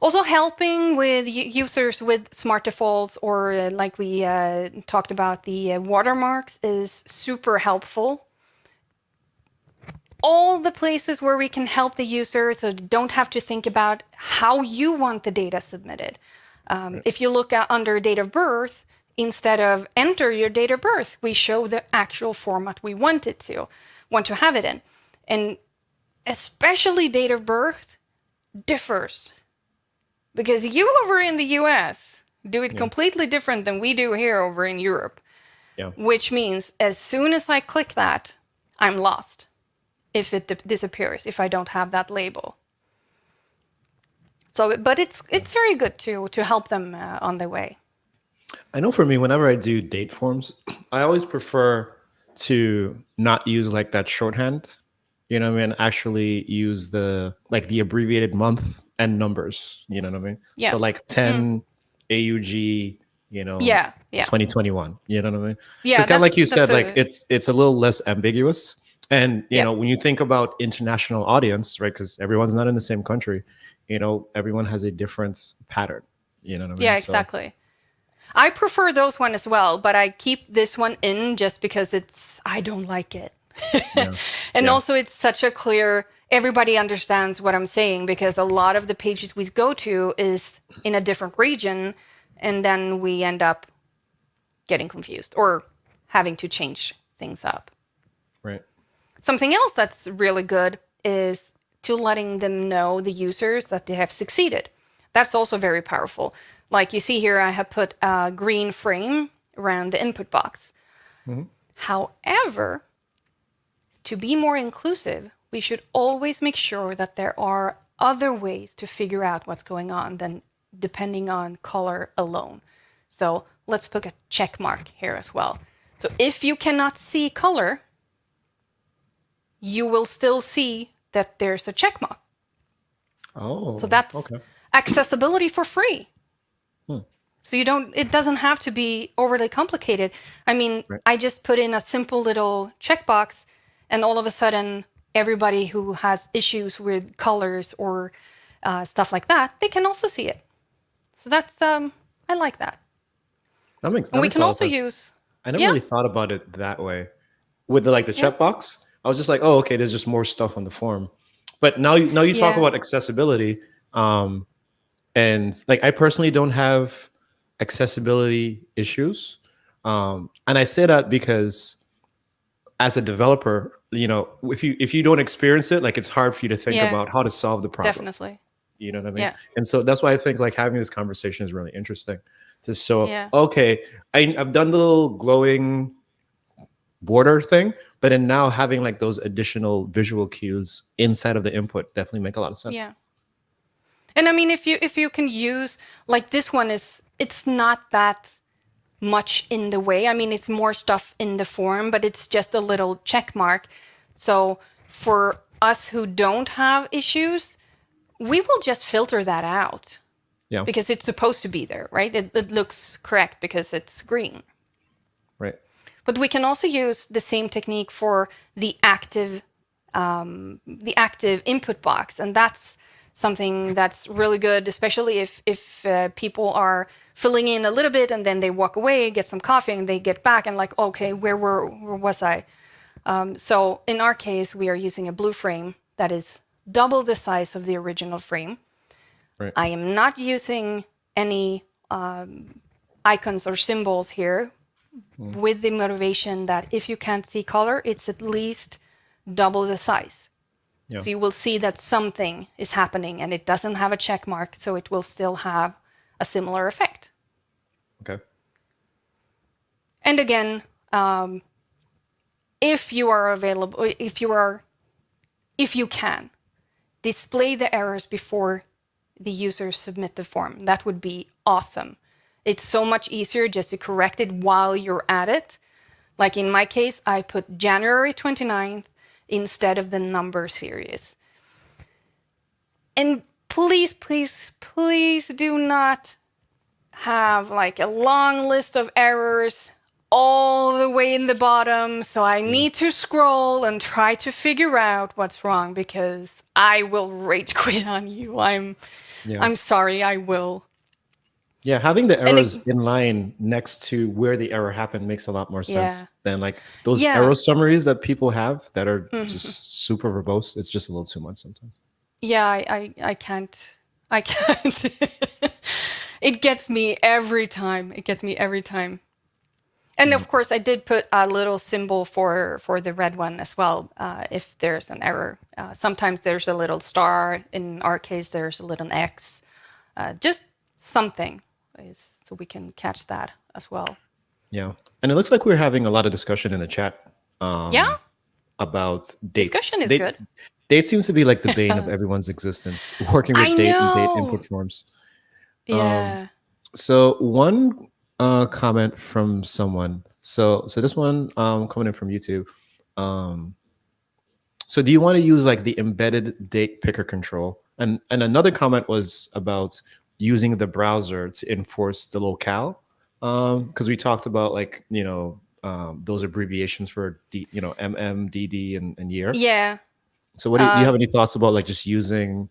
S2: Also helping with users with smart defaults or like we talked about, the watermarks is super helpful. All the places where we can help the user so you don't have to think about how you want the data submitted. If you look at under date of birth, instead of enter your date of birth, we show the actual format we want to have it in. And especially date of birth differs. Because you over in the US do it completely different than we do here over in Europe.
S1: Yeah.
S2: Which means as soon as I click that, I'm lost if it disappears, if I don't have that label. So, but it's very good to help them on their way.
S1: I know for me, whenever I do date forms, I always prefer to not use like that shorthand, you know what I mean? Actually use the abbreviated month and numbers, you know what I mean?
S2: Yeah.
S1: So like 10 AUG, you know, 2021, you know what I mean?
S2: Yeah.
S1: Because kind of like you said, like it's a little less ambiguous. And, you know, when you think about international audience, right, because everyone's not in the same country, you know, everyone has a different pattern, you know what I mean?
S2: Yeah, exactly. I prefer those one as well, but I keep this one in just because I don't like it. And also it's such a clear, everybody understands what I'm saying, because a lot of the pages we go to is in a different region, and then we end up getting confused or having to change things up.
S1: Right.
S2: Something else that's really good is to letting them know, the users, that they have succeeded. That's also very powerful. Like you see here, I have put a green frame around the input box. However, to be more inclusive, we should always make sure that there are other ways to figure out what's going on than depending on color alone. So let's put a check mark here as well. So if you cannot see color, you will still see that there's a check mark.
S1: Oh,
S2: so that's accessibility for free. So it doesn't have to be overly complicated. I mean, I just put in a simple little checkbox, and all of a sudden, everybody who has issues with colors or stuff like that, they can also see it. So that's, I like that.
S1: That makes
S2: and we can also
S1: sense.
S2: use.
S1: I never really thought about it that way. With the checkbox, I was just like, oh, okay, there's just more stuff on the form. But now you talk about accessibility, and like I personally don't have accessibility issues, and I say that because as a developer, you know, if you don't experience it, like it's hard for you to think about how to solve the problem.
S2: Definitely.
S1: You know what I mean? And so that's why I think like having this conversation is really interesting to show. Okay, I've done the little glowing border thing, but then now having like those additional visual cues inside of the input definitely make a lot of sense.
S2: Yeah. And I mean, if you can use, like this one it's not that much in the way. I mean, it's more stuff in the form, but it's just a little check mark. So for us who don't have issues, we will just filter that out. Yeah. Because it's supposed to be there, right? It looks correct because it's green.
S1: Right.
S2: But we can also use the same technique for the active input box, and that's something that's really good, especially if people are filling in a little bit and then they walk away, get some coffee, and they get back and like, okay, where was I? So in our case, we are using a blue frame that is double the size of the original frame. Right. I am not using any icons or symbols here, with the motivation that if you can't see color, it's at least double the size. Yeah. So you will see that something is happening, and it doesn't have a check mark, so it will still have a similar effect.
S1: Okay.
S2: And again, if you are available, if you can, display the errors before the users submit the form. That would be awesome. It's so much easier just to correct it while you're at it Like in my case, I put January 29th instead of the number series. And please, please, please do not have like a long list of errors all the way in the bottom. So I need to scroll and try to figure out what's wrong, because I will rage quit on you. I'm sorry, I will.
S1: Yeah, having the
S2: And
S1: errors in line next to where the error happened makes a lot more sense than like those
S2: Yeah.
S1: error summaries that people have that are just super verbose. It's just a little too much sometimes.
S2: Yeah, I can't. I can't. It gets me every time. It gets me every time. And of course, I did put a little symbol for the red one as well, if there's an error. Sometimes there's a little star. In our case, there's a little X. Just something so we can catch that as well.
S1: Yeah. And it looks like we're having a lot of discussion in the chat
S2: Yeah,
S1: about dates.
S2: discussion is good.
S1: Date seems to be like the bane of everyone's existence, working with
S2: I
S1: date and date
S2: know.
S1: input forms.
S2: Yeah.
S1: So one comment from someone. So this one coming in from YouTube. So do you want to use like the embedded date picker control? And another comment was about using the browser to enforce the locale. Because we talked about like, those abbreviations for MMDD and year.
S2: Yeah.
S1: So what do you have any thoughts about like just using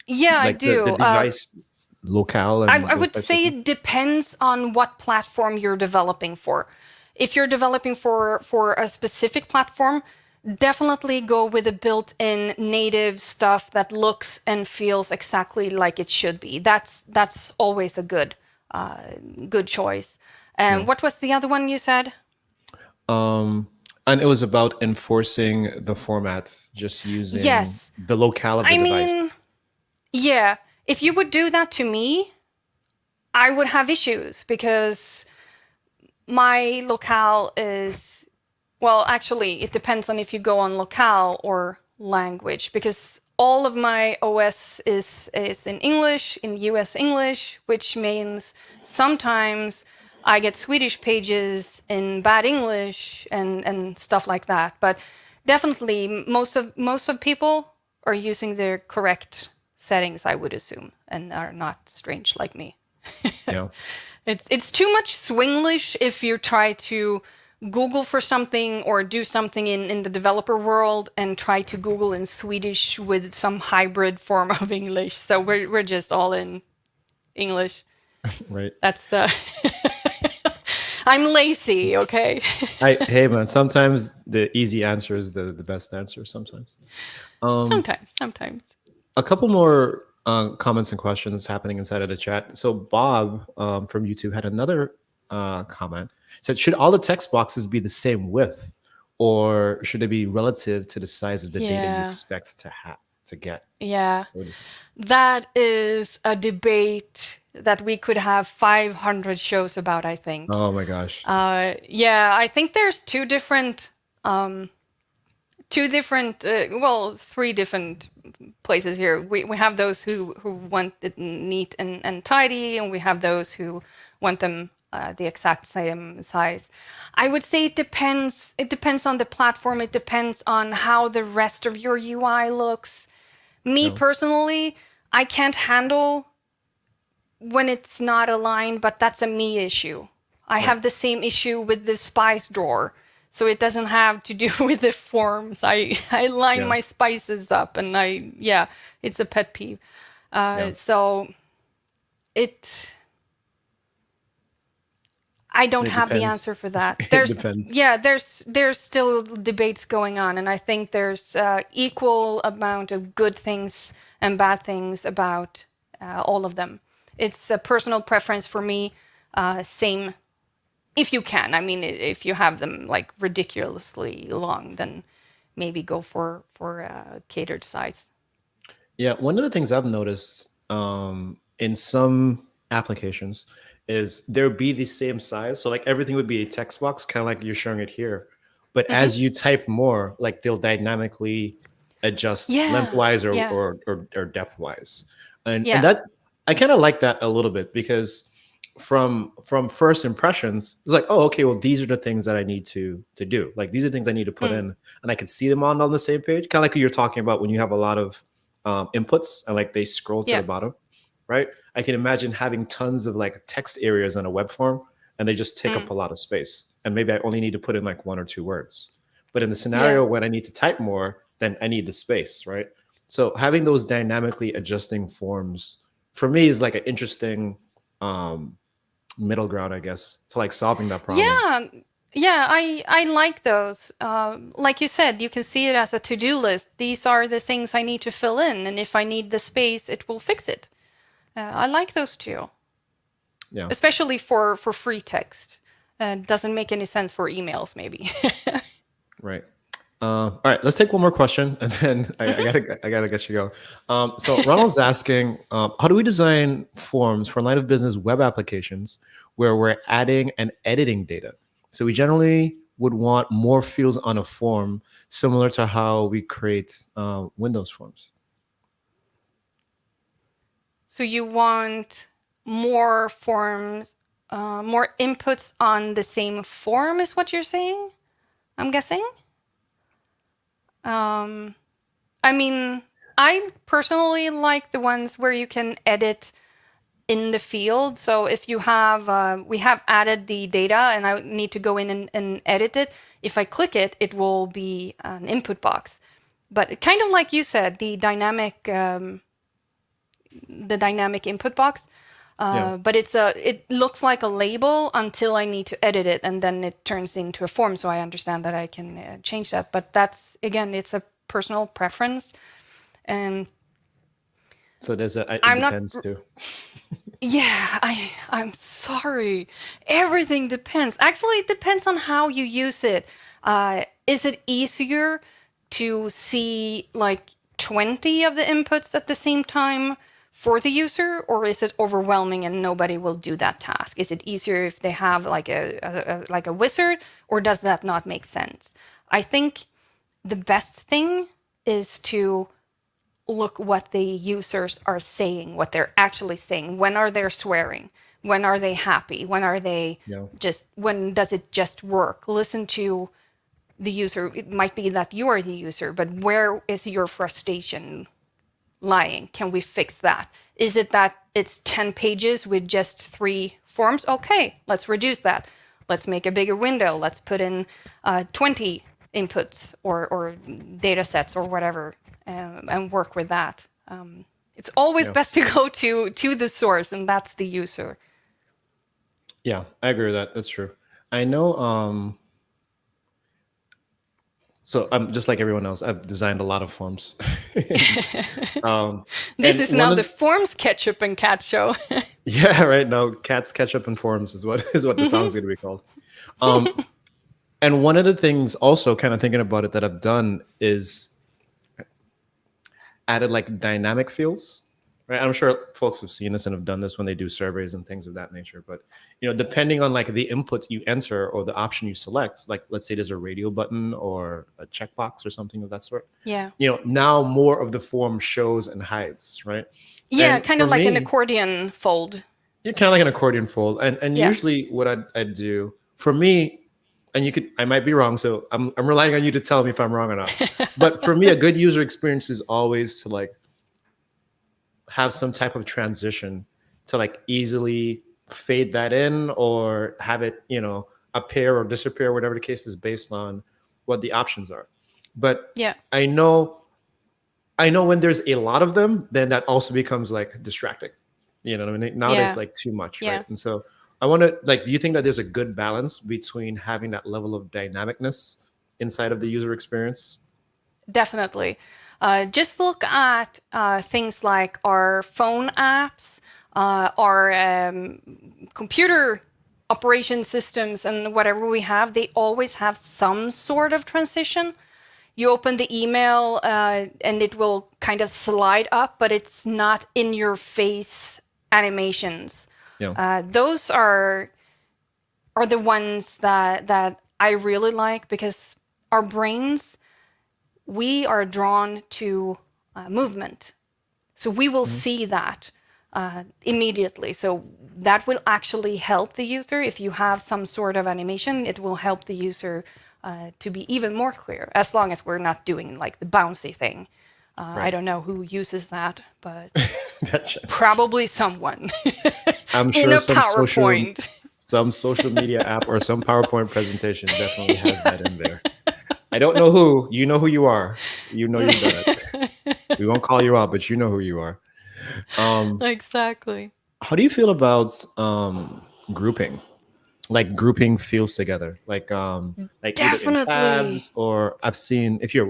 S2: Yeah, I
S1: like the
S2: do.
S1: device locale and
S2: I
S1: those
S2: would
S1: types of
S2: say
S1: things?
S2: it depends on what platform you're developing for. If you're developing for a specific platform, definitely go with a built-in native stuff that looks and feels exactly like it should be. That's always a good choice. And what was the other one you said?
S1: And it was about enforcing the format, just using
S2: Yes.
S1: the locale of the
S2: I
S1: device.
S2: mean, yeah. If you would do that to me, I would have issues, because my locale is, well, actually, it depends on if you go on locale or language, because all of my OS is in English, in US English, which means sometimes I get Swedish pages in bad English and stuff like that. But definitely, most of people are using their correct settings, I would assume, and are not strange like me.
S1: Yeah.
S2: It's too much Swinglish if you try to Google for something or do something in the developer world and try to Google in Swedish with some hybrid form of English. So we're just all in English.
S1: Right.
S2: That's I'm lazy, okay?
S1: Hey man, sometimes the easy answer is the best answer sometimes.
S2: Sometimes.
S1: A couple more comments and questions happening inside of the chat. So Bob from YouTube had another comment. Said, should all the text boxes be the same width, or should they be relative to the size of the data you expect to get?
S2: Yeah.
S1: So,
S2: That is a debate that we could have 500 shows about, I think.
S1: oh my gosh.
S2: Yeah, I think there's three different places here. We have those who want it neat and tidy, and we have those who want them the exact same size. I would say it depends. It depends on the platform. It depends on how the rest of your UI looks. Me personally, I can't handle when it's not aligned, but that's a me issue. I have the same issue with the spice drawer. So it doesn't have to do with the forms. I line my spices up, and it's a pet peeve. So I don't have the answer for that. There's still debates going on, and I think there's equal amount of good things and bad things about all of them. It's a personal preference for me. Same, if you can. I mean, if you have them like ridiculously long, then maybe go for catered size.
S1: Yeah, one of the things I've noticed in some applications is there would be the same size. So like everything would be a text box, kind of like you're showing it here. But as you type more, like they'll dynamically adjust lengthwise or depthwise. And that I kind of like that a little bit, because from first impressions, it's like, oh, okay, well, these are the things that I need to do. Like these are things I need to put in, and I can see them on the same page. Kind of like you're talking about when you have a lot of inputs and like they scroll to
S2: Yeah.
S1: the bottom, right? I can imagine having tons of like text areas on a web form, and they just take up a lot of space. And maybe I only need to put in like 1 or 2 words. But in the scenario
S2: Yeah.
S1: when I need to type more, then I need the space, right? So having those dynamically adjusting forms for me is like an interesting middle ground, I guess, to like solving that problem.
S2: Yeah. Yeah, I like those. Like you said, you can see it as a to-do list. These are the things I need to fill in, and if I need the space, it will fix it. I like those too,
S1: Yeah.
S2: especially for free text. Doesn't make any sense for emails, maybe.
S1: Right. All right, let's take one more question, and then I gotta get you go. So Ronald's asking, how do we design forms for line of business web applications where we're adding and editing data? So we generally would want more fields on a form, similar to how we create Windows forms.
S2: So you want more forms, more inputs on the same form, is what you're saying? I'm guessing. I mean, I personally like the ones where you can edit in the field. So if you have, we have added the data and I need to go in and edit it. If I click it, it will be an input box. But kind of like you said, the dynamic input box. But it looks like a label until I need to edit it, and then it turns into a form. So I understand that I can change that. But that's, again, it's a personal preference. And
S1: So there's it
S2: I'm not.
S1: depends too.
S2: Yeah, I'm sorry. Everything depends. Actually, it depends on how you use it. Is it easier to see like 20 of the inputs at the same time for the user, or is it overwhelming and nobody will do that task? Is it easier if they have like a wizard, or does that not make sense? I think the best thing is to look what the users are saying, what they're actually saying. When are they swearing? When are they happy? When are they when does it just work? Listen to the user. It might be that you are the user, but where is your frustration lying? Can we fix that? Is it that it's 10 pages with just 3 forms? Okay, let's reduce that. Let's make a bigger window. Let's put in 20 inputs or data sets or whatever, and work with that. It's always best to go to the source, and that's the user.
S1: Yeah, I agree with that. That's true. I know. So I'm just like everyone else. I've designed a lot of forms.
S2: This is now the forms ketchup and cat show.
S1: Yeah, right. No, cats, ketchup, and forms is what the song's going to be called. And one of the things, also kind of thinking about it, that I've done is added like dynamic fields. Right. I'm sure folks have seen this and have done this when they do surveys and things of that nature. But depending on like the input you enter or the option you select, like let's say there's a radio button or a checkbox or something of that sort.
S2: Yeah.
S1: Now more of the form shows and hides, right?
S2: Yeah,
S1: And
S2: kind of
S1: for
S2: like
S1: me,
S2: an accordion fold.
S1: Yeah, kind of like an accordion fold. And
S2: Yeah.
S1: usually what I'd do for me, and I might be wrong, so I'm relying on you to tell me if I'm wrong or not. But for me, a good user experience is always to like have some type of transition to like easily fade that in or have it, appear or disappear, whatever the case is, based on what the options are. But
S2: Yeah.
S1: I know when there's a lot of them, then that also becomes like distracting. You know what I mean? Nowadays, like too much,
S2: Yeah.
S1: right? And so I want to do you think that there's a good balance between having that level of dynamicness inside of the user experience?
S2: Definitely. Just look at things like our phone apps, our computer operation systems, and whatever we have. They always have some sort of transition. You open the email and it will kind of slide up, but it's not in your face animations.
S1: Yeah.
S2: Those are the ones that I really like, because our brains, we are drawn to movement. So we will see that. immediately. So that will actually help the user. If you have some sort of animation, it will help the user to be even more clear, as long as we're not doing like the bouncy thing. I don't know who uses that, but
S1: That's
S2: probably someone
S1: I'm
S2: in
S1: sure
S2: a
S1: some
S2: PowerPoint.
S1: some social media app or some PowerPoint presentation definitely has that in there. I don't know who. You know who you are. You know you've done it. We won't call you out, but you know who you are.
S2: Exactly.
S1: How do you feel about grouping? Like grouping fields together, like either in
S2: Definitely.
S1: tabs, or I've seen, if you're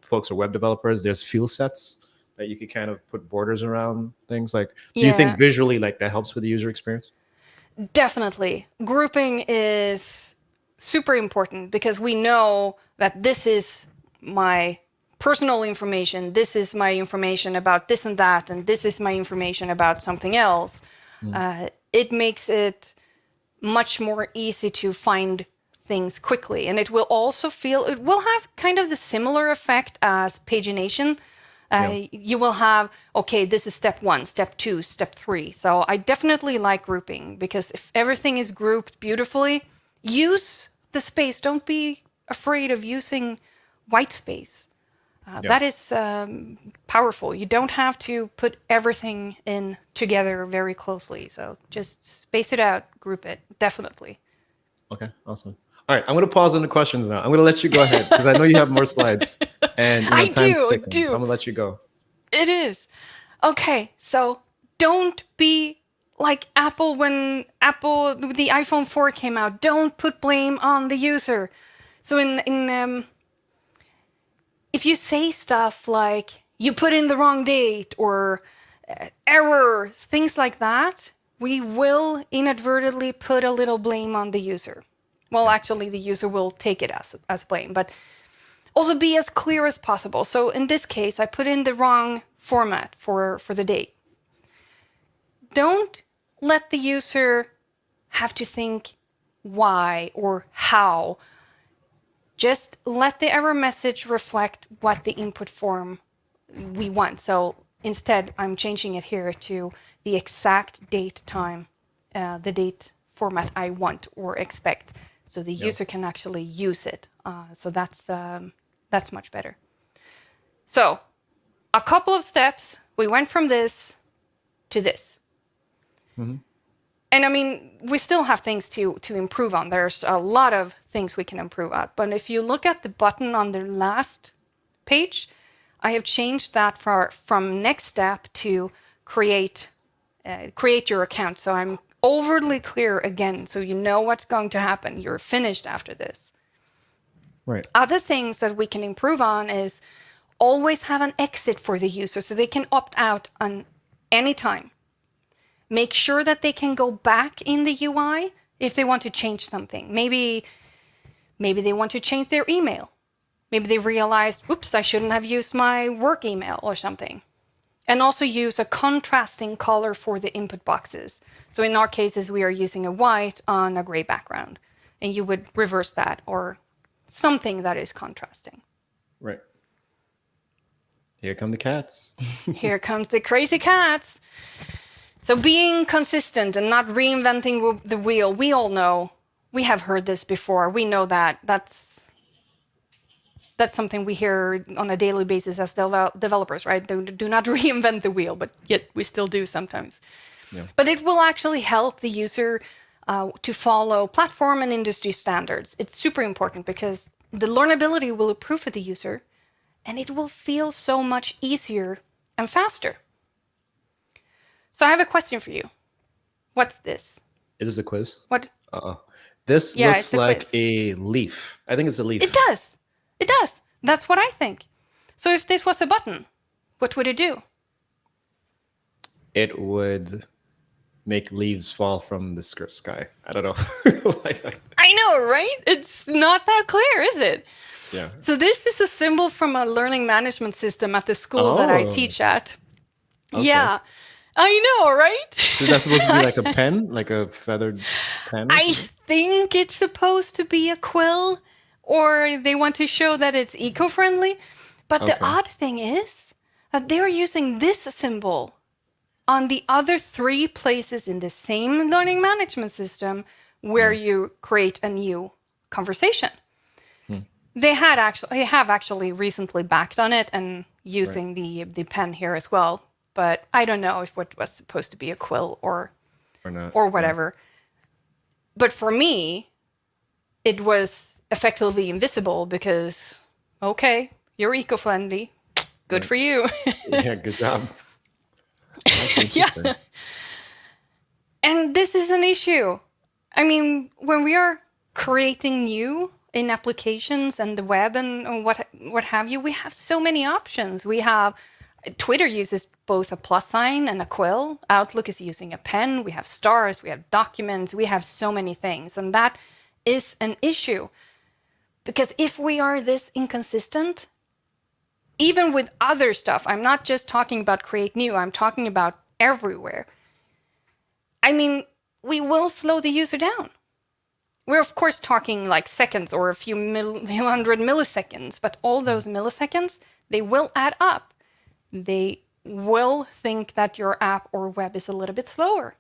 S1: folks or web developers, there's field sets that you could kind of put borders around things. Like, do you think
S2: Yeah,
S1: visually like that helps with the user experience?
S2: definitely. Grouping is super important because we know that this is my personal information, this is my information about this and that, and this is my information about something else.
S1: Mm.
S2: It makes it much more easy to find things quickly. And it will also it will have kind of the similar effect as pagination.
S1: Yeah.
S2: You will have, okay, this is step 1, step 2, step 3. So I definitely like grouping because if everything is grouped beautifully, use the space. Don't be afraid of using white space.
S1: Yeah.
S2: That is powerful. You don't have to put everything in together very closely. So just space it out, group it, definitely.
S1: Okay, awesome. All right, I'm going to pause on the questions now. I'm going to let you go ahead because I know you have more slides, and
S2: I
S1: time's
S2: do,
S1: ticking. So I'm going to let you go.
S2: It is. Okay, so don't be like Apple when the iPhone 4 came out. Don't put blame on the user. So if you say stuff like you put in the wrong date or error, things like that, we will inadvertently put a little blame on the user. Well, actually, the user will take it as blame, but also be as clear as possible. So in this case, I put in the wrong format for the date. Don't let the user have to think why or how. Just let the error message reflect what the input form we want. So instead, I'm changing it here to the exact date time, the date format I want or expect, so the user can actually use it. So that's much better. So a couple of steps. We went from this to this.
S1: Mm-hmm.
S2: And I mean, we still have things to improve on. There's a lot of things we can improve on. But if you look at the button on the last page, I have changed that from next step to create your account. So I'm overly clear again, so you know what's going to happen. You're finished after this.
S1: Right.
S2: Other things that we can improve on is always have an exit for the user so they can opt out on any time. Make sure that they can go back in the UI if they want to change something. Maybe they want to change their email. Maybe they realized, oops, I shouldn't have used my work email or something. And also use a contrasting color for the input boxes. So in our cases, we are using a white on a gray background. And you would reverse that or something that is contrasting.
S1: Right. Here come the cats.
S2: Here comes the crazy cats. So being consistent and not reinventing the wheel, we all know, we have heard this before. We know that. That's something we hear on a daily basis as developers, right? Do not reinvent the wheel, but yet we still do sometimes. Yeah. But it will actually help the user to follow platform and industry standards. It's super important because the learnability will improve for the user and it will feel so much easier and faster. So I have a question for you. What's this?
S1: It is a quiz.
S2: What?
S1: This looks like
S2: quiz.
S1: a leaf. I think it's a leaf.
S2: It does. It does. That's what I think. So if this was a button, what would it do?
S1: It would make leaves fall from the sky. I don't know.
S2: I know, right? It's not that clear, is it?
S1: Yeah.
S2: So this is a symbol from a learning management system at the school that I teach at. Okay. Yeah. I know, right?
S1: So that's supposed to be like a pen, like a feathered pen?
S2: I think it's supposed to be a quill, or they want to show that it's eco-friendly. But the odd thing is that they're using this symbol on the other 3 places in the same learning management system where you create a new conversation. They have actually recently backed on it and using the pen here as well. But I don't know if what was supposed to be a quill or
S1: not,
S2: or whatever. But for me, it was effectively invisible because, okay, you're eco-friendly. Good for you.
S1: Yeah, good job.
S2: Yeah. And this is an issue. I mean, when we are creating new in applications and the web and what have you, we have so many options. We have Twitter uses both a plus sign and a quill. Outlook is using a pen. We have stars. We have documents. We have so many things. And that is an issue. Because if we are this inconsistent, even with other stuff, I'm not just talking about create new, I'm talking about everywhere. I mean, we will slow the user down. We're, of course, talking like seconds or a few hundred milliseconds, but all those milliseconds, they will add up. They will think that your app or web is a little bit slower.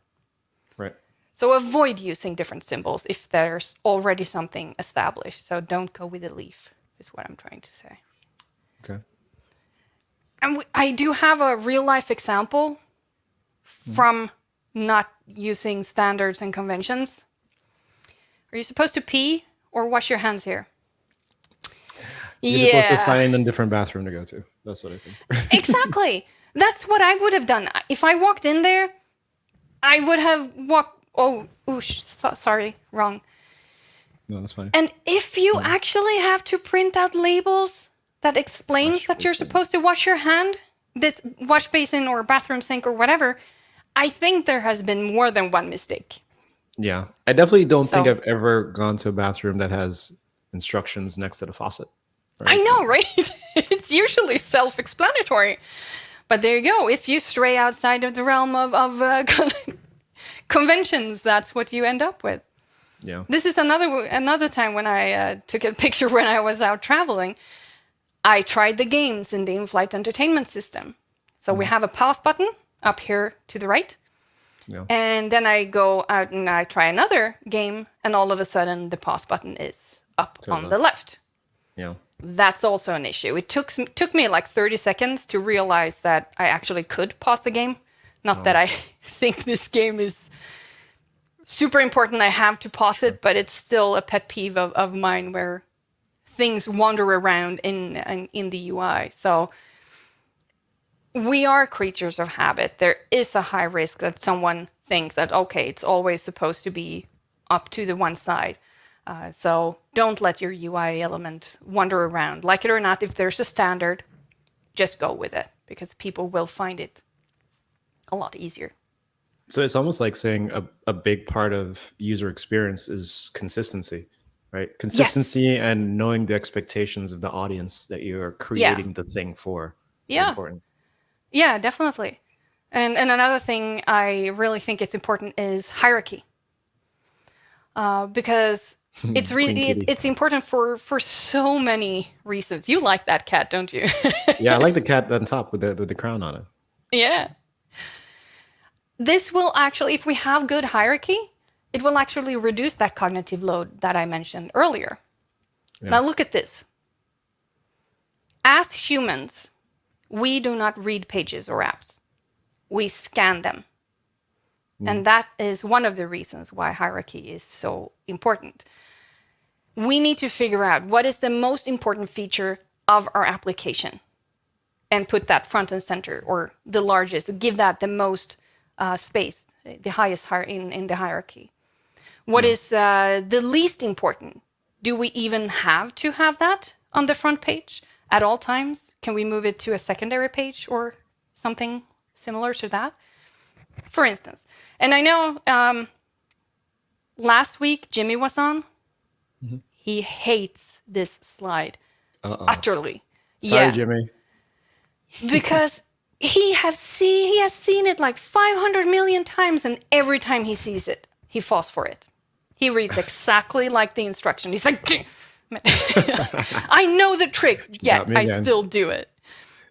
S1: Right.
S2: So avoid using different symbols if there's already something established. So don't go with a leaf, is what I'm trying to say.
S1: Okay.
S2: And I do have a real-life example from not using standards and conventions. Are you supposed to pee or wash your hands here?
S1: You're supposed to find a different bathroom to go to. That's what I think.
S2: Exactly. That's what I would have done. If I walked in there, I would have walked... sorry, wrong.
S1: No, that's fine.
S2: And if you actually have to print out labels that explains that you're supposed to wash your hand, that's wash basin or bathroom sink or whatever, I think there has been more than one mistake.
S1: Yeah, I definitely don't think I've ever gone to a bathroom that has instructions next to the faucet.
S2: Right? I know, right? It's usually self-explanatory. But there you go. If you stray outside of the realm of conventions, that's what you end up with.
S1: Yeah.
S2: This is another time when I took a picture when I was out traveling. I tried the games in the in-flight entertainment system. So we have a pause button up here to the right.
S1: Yeah.
S2: And then I go out and I try another game, and all of a sudden the pause button is up on the left.
S1: Yeah.
S2: That's also an issue. It took me like 30 seconds to realize that I actually could pause the game. Not that I think this game is super important. I have to pause it, but it's still a pet peeve of mine where things wander around in the UI. So we are creatures of habit. There is a high risk that someone thinks that, okay, it's always supposed to be up to the one side. So don't let your UI element wander around. Like it or not, if there's a standard, just go with it because people will find it a lot easier.
S1: So it's almost like saying a big part of user experience is consistency, right? Consistency and knowing the expectations of the audience that you're creating the thing for.
S2: Yeah.
S1: Important.
S2: Yeah, definitely. And another thing I really think it's important is hierarchy. Because it's really it's important for so many reasons. You like that cat, don't you?
S1: Yeah, I like the cat on top with the crown on it.
S2: Yeah. This will actually, if we have good hierarchy, it will actually reduce that cognitive load that I mentioned earlier. Yeah. Now look at this. As humans, we do not read pages or apps. We scan them. And that is one of the reasons why hierarchy is so important. We need to figure out what is the most important feature of our application and put that front and center or the largest, give that the most space, the highest in the hierarchy. What is the least important? Do we even have to have that on the front page at all times? Can we move it to a secondary page or something similar to that? For instance, and I know last week Jimmy was on. Mm-hmm. He hates this slide utterly.
S1: Sorry, Jimmy.
S2: Because he has seen it like 500 million times, and every time he sees it, he falls for it. He reads exactly like the instruction. He's like, I know the trick, yet I still do it.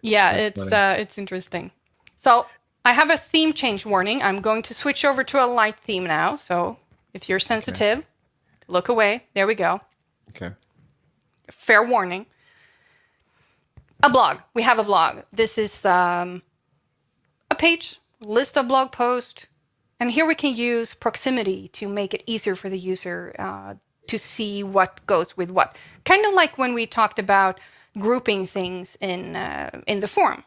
S2: Yeah, it's interesting. So I have a theme change warning. I'm going to switch over to a light theme now. So if you're sensitive, look away. There we go.
S1: Okay.
S2: Fair warning. A blog. We have a blog. This is a page, list of blog posts. And here we can use proximity to make it easier for the user to see what goes with what. Kind of like when we talked about grouping things in the form.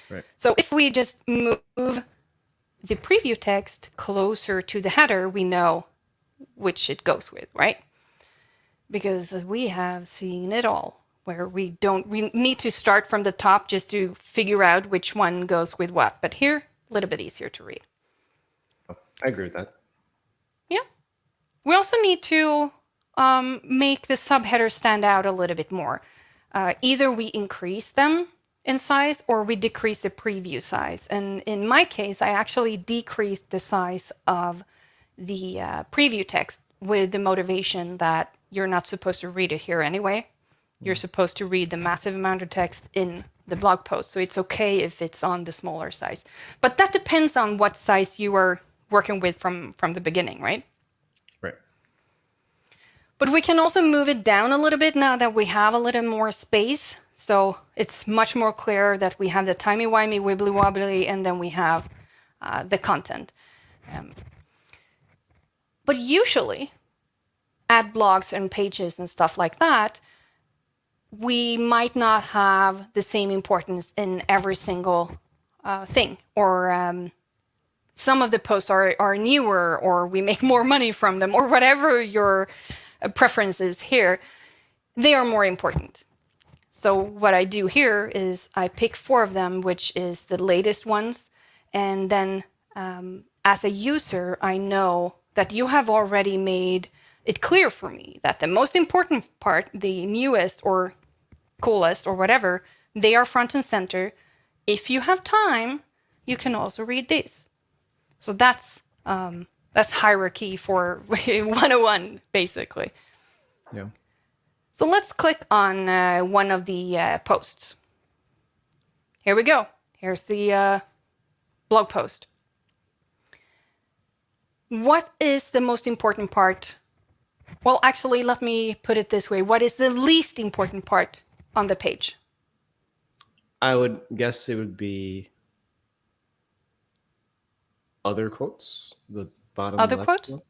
S1: Right.
S2: So if we just move the preview text closer to the header, we know which it goes with, right? Because we have seen it all, where we need to start from the top just to figure out which one goes with what. But here, a little bit easier to read.
S1: I agree with that.
S2: Yeah. We also need to make the subheaders stand out a little bit more. Either we increase them in size or we decrease the preview size. And in my case, I actually decreased the size of the preview text with the motivation that you're not supposed to read it here anyway. You're supposed to read the massive amount of text in the blog post. So it's okay if it's on the smaller size. But that depends on what size you are working with from the beginning, right?
S1: Right.
S2: But we can also move it down a little bit now that we have a little more space. So it's much more clear that we have the timey-wimey, wibbly-wobbly, and then we have the content. But usually, at blogs and pages and stuff like that, we might not have the same importance in every single thing. Or some of the posts are newer, or we make more money from them, or whatever your preference is here, they are more important. So what I do here is I pick 4 of them, which is the latest ones. And then as a user, I know that you have already made it clear for me that the most important part, the newest or coolest or whatever, they are front and center. If you have time, you can also read this. So that's hierarchy for 101, basically.
S1: Yeah.
S2: So let's click on one of the posts. Here we go. Here's the blog post. What is the most important part? Well, actually, let me put it this way. What is the least important part on the page?
S1: I would guess it would be other quotes, the bottom
S2: Other
S1: left
S2: quotes?
S1: one.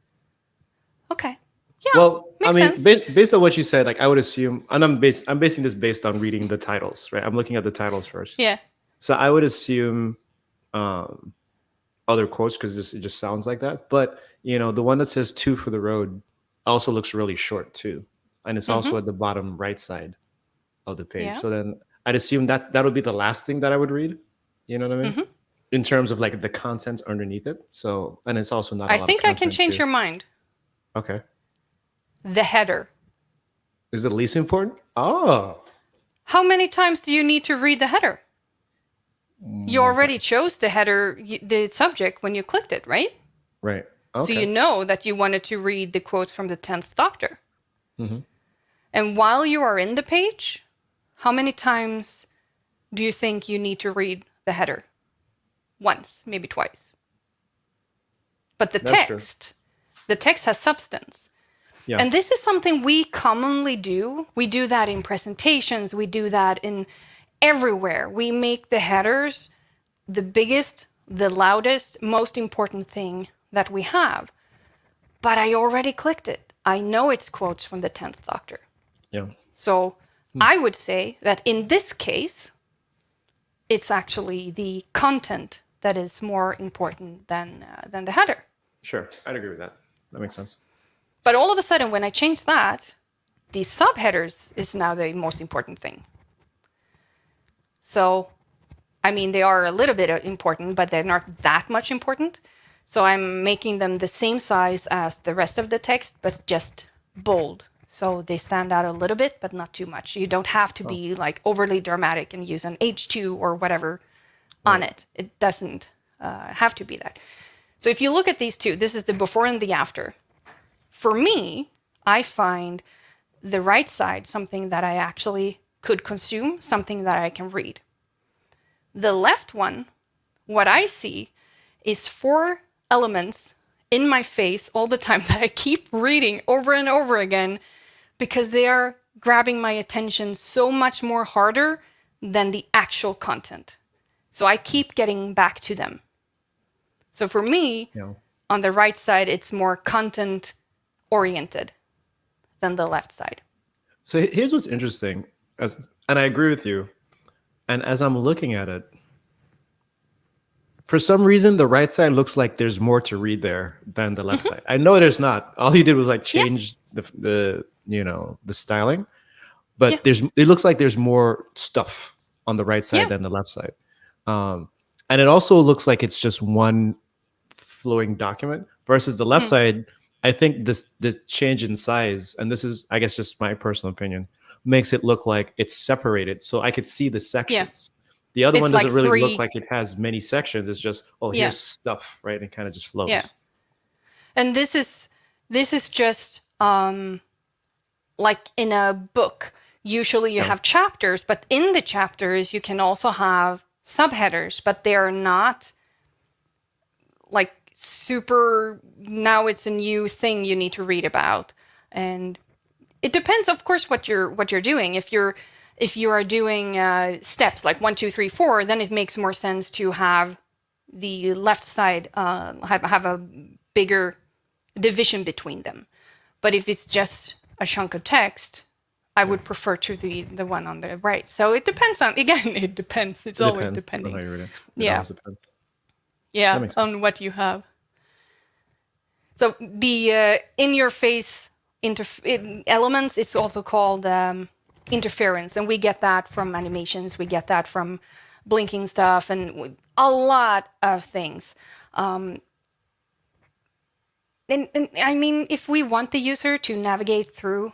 S2: Okay. Yeah.
S1: Well, I
S2: makes
S1: mean,
S2: sense.
S1: based on what you said, like I would assume, and I'm basing this based on reading the titles, right? I'm looking at the titles first.
S2: Yeah.
S1: So I would assume other quotes because it just sounds like that. But the one that says 2 for the road also looks really short too, and it's also at the bottom right side of the page.
S2: Yeah.
S1: So then I'd assume that would be the last thing that I would read. You know what I mean? In terms of like the content underneath it. So, and it's also not.
S2: I think I can change your mind.
S1: Okay.
S2: The header.
S1: Is it least important? Oh.
S2: How many times do you need to read the header? You already chose the header, the subject, when you clicked it, right?
S1: Right. Okay.
S2: So you know that you wanted to read the quotes from the 10th Doctor. And while you are in the page, how many times do you think you need to read the header? Once, maybe twice. But the text has substance.
S1: Yeah.
S2: And this is something we commonly do. We do that in presentations. We do that in everywhere. We make the headers the biggest, the loudest, most important thing that we have. But I already clicked it. I know it's quotes from the 10th Doctor.
S1: Yeah.
S2: So I would say that in this case, it's actually the content that is more important than the header.
S1: Sure. I'd agree with that. That makes sense.
S2: But all of a sudden, when I change that, the subheaders is now the most important thing. So, I mean, they are a little bit important, but they're not that much important. So I'm making them the same size as the rest of the text, but just bold. So they stand out a little bit, but not too much. You don't have to be like overly dramatic and use an H2 or whatever on it. It doesn't have to be that. So if you look at these two, this is the before and the after. For me, I find the right side something that I actually could consume, something that I can read. The left one what I see is 4 elements in my face all the time that I keep reading over and over again because they are grabbing my attention so much more harder than the actual content. So I keep getting back to them. So for me, on the right side, it's more content oriented than the left side.
S1: So here's what's interesting, and I agree with you. And as I'm looking at it, for some reason, the right side looks like there's more to read there than the left side. I know there's not. All you did was like change the styling, but it looks like there's more stuff on the right side than the left side. And it also looks like it's just one flowing document versus the left side. I think the change in size, and this is, I guess, just my personal opinion, makes it look like it's separated, so I could see the sections. The other one doesn't like really look like it has many sections. It's just, here's stuff, right? It kind of just flows.
S2: Yeah. And this is just like in a book. Usually you have chapters, but in the chapters you can also have subheaders, but they are not like super, now it's a new thing you need to read about. And it depends, of course, what you're doing. If you are doing steps like 1, 2, 3, 4, then it makes more sense to have the left side have a bigger division between them. But if it's just a chunk of text, I would prefer to read the one on the right. So it depends on, again, it depends. It's always depending.
S1: On how you read it.
S2: Yeah, on what you have. So the in-your-face elements, it's also called interference. And we get that from animations. We get that from blinking stuff and a lot of things. And I mean, if we want the user to navigate through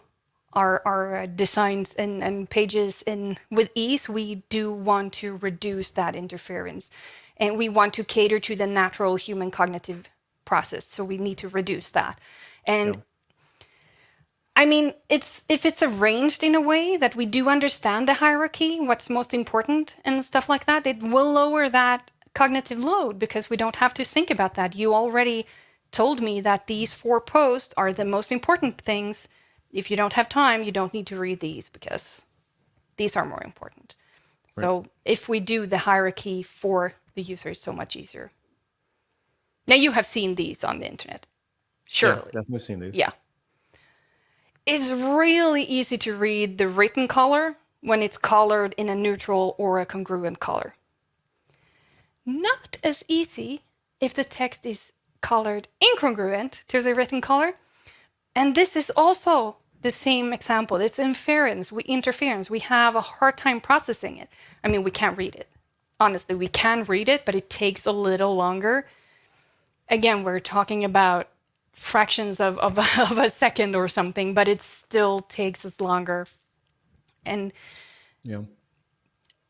S2: our designs and pages with ease, we do want to reduce that interference. And we want to cater to the natural human cognitive process. So we need to reduce that. And I mean, if it's arranged in a way that we do understand the hierarchy, what's most important and stuff like that, it will lower that cognitive load because we don't have to think about that. You already told me that these 4 posts are the most important things. If you don't have time, you don't need to read these because these are more important. Right. So if we do the hierarchy for the user, it's so much easier. Now you have seen these on the internet. Surely.
S1: Yeah, definitely seen these.
S2: Yeah. It's really easy to read the written color when it's colored in a neutral or a congruent color. Not as easy if the text is colored incongruent to the written color. And this is also the same example. It's interference. We have a hard time processing it. I mean, we can't read it. Honestly, we can read it, but it takes a little longer. Again, we're talking about fractions of a second or something, but it still takes us longer. And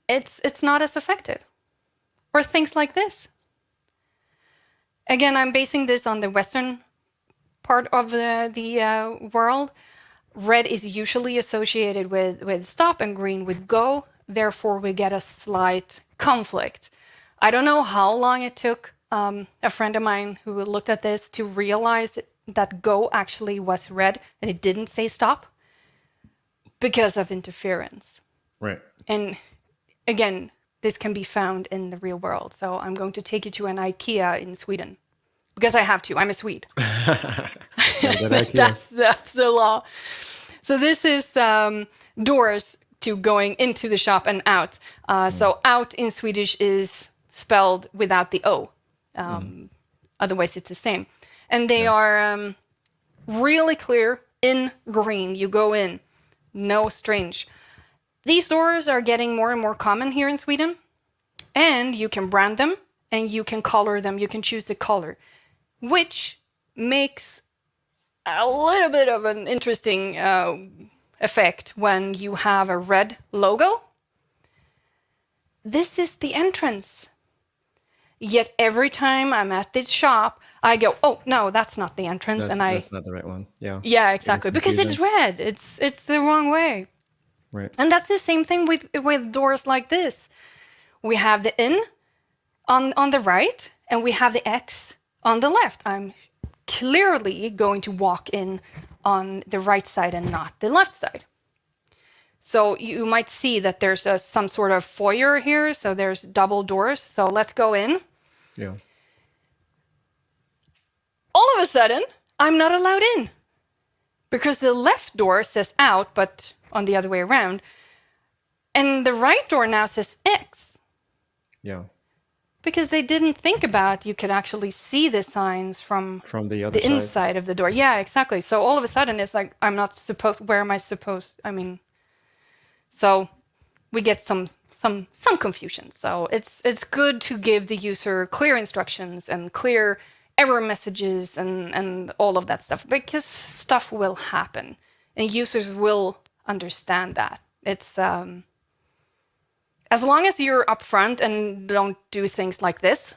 S2: it's not as effective. Or things like this. Again, I'm basing this on the Western part of the world. Red is usually associated with stop and green with go. Therefore, we get a slight conflict. I don't know how long it took a friend of mine who looked at this to realize that go actually was red and it didn't say stop because of interference.
S1: Right.
S2: And again, this can be found in the real world. So I'm going to take you to an IKEA in Sweden because I have to. I'm a Swede. That's the law. So this is doors to going into the shop and out. So out in Swedish is spelled without the O. Otherwise, it's the same. And they are really clear in green. You go in. No strange. These doors are getting more and more common here in Sweden. And you can brand them and you can color them. You can choose the color, which makes a little bit of an interesting effect when you have a red logo. This is the entrance. Yet every time I'm at this shop, I go, oh, no, that's not the entrance.
S1: That's not the right one. Yeah.
S2: Yeah, exactly. Because it's red. It's the wrong way.
S1: Right.
S2: And that's the same thing with doors like this. We have the in on the right, and we have the X on the left. I'm clearly going to walk in on the right side and not the left side. So you might see that there's some sort of foyer here. So there's double doors. So let's go in.
S1: Yeah.
S2: All of a sudden, I'm not allowed in because the left door says out, but on the other way around. And the right door now says X.
S1: Yeah.
S2: Because they didn't think about you could actually see the signs from
S1: the other side.
S2: inside of the door. Yeah, exactly. So all of a sudden it's like, I'm not supposed, where am I supposed, so we get some confusion. So it's good to give the user clear instructions and clear error messages and all of that stuff, because stuff will happen and users will understand that. It's as long as you're upfront and don't do things like this.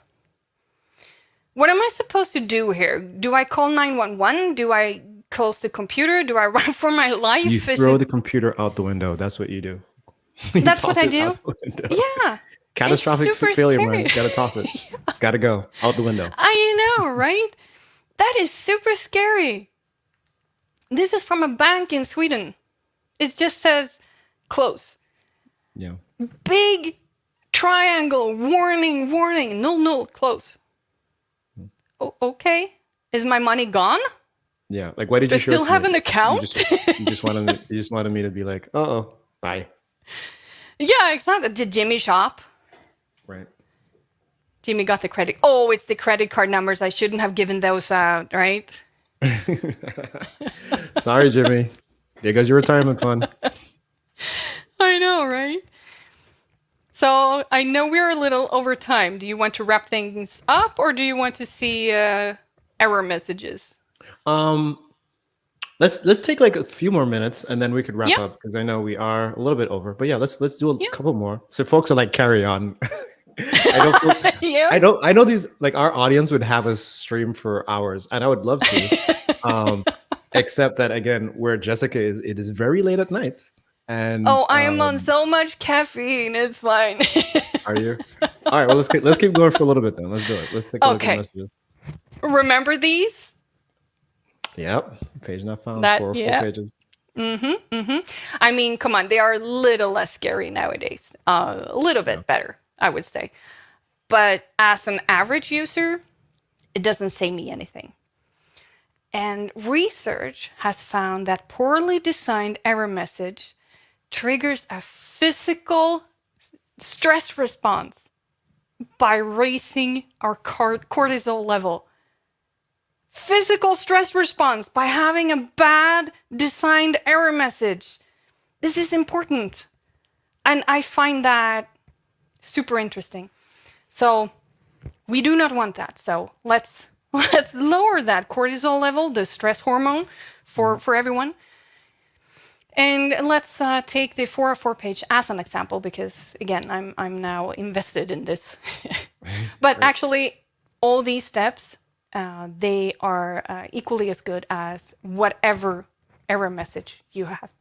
S2: What am I supposed to do here? Do I call 911? Do I close the computer? Do I run for my life?
S1: You throw the computer out the window. That's what you do. You
S2: That's what
S1: toss
S2: I
S1: it
S2: do?
S1: out the window.
S2: Yeah.
S1: Catastrophic
S2: It's super
S1: failure,
S2: scary.
S1: man. Gotta toss it. It's gotta go out the window.
S2: I know, right? That is super scary. This is from a bank in Sweden. It just says close.
S1: Yeah.
S2: Big triangle, warning, null, close. Okay. Is my money gone?
S1: Yeah. Like, why did
S2: Do
S1: you
S2: I
S1: show it
S2: still
S1: to
S2: have
S1: me?
S2: an account?
S1: You just wanted me to be like, uh-oh, bye.
S2: Yeah, exactly. Did Jimmy shop?
S1: Right.
S2: Jimmy got the credit. Oh, it's the credit card numbers. I shouldn't have given those out, right?
S1: Sorry, Jimmy. There goes your retirement fund.
S2: I know, right? So I know we're a little over time. Do you want to wrap things up, or do you want to see error messages?
S1: Let's take like a few more minutes and then we could wrap
S2: Yeah.
S1: up, because I know we are a little bit over. But yeah, let's do a
S2: Yeah.
S1: couple more. So folks are like, carry on.
S2: Yeah.
S1: I know these, like, our audience would have us stream for hours, and I would love to. Except that, again, where Jessica is, it is very late at night. And
S2: Oh, I am on so much caffeine. It's fine.
S1: are you? All right, well, let's keep going for a little bit then. Let's do it. Let's take a look
S2: Okay.
S1: at messages.
S2: Remember these?
S1: Yep. Page not found.
S2: That-
S1: 404
S2: yeah.
S1: pages.
S2: I mean, come on, they are a little less scary nowadays. A little bit better, I would say. But as an average user, it doesn't say me anything. And research has found that poorly designed error message triggers a physical stress response by raising our cortisol level. Physical stress response by having a bad designed error message. This is important. And I find that super interesting. So we do not want that. So let's lower that cortisol level, the stress hormone for everyone. And let's take the 404 page as an example, because again, I'm now invested in this. But
S1: Right.
S2: actually, all these steps, they are equally as good as whatever error message you have.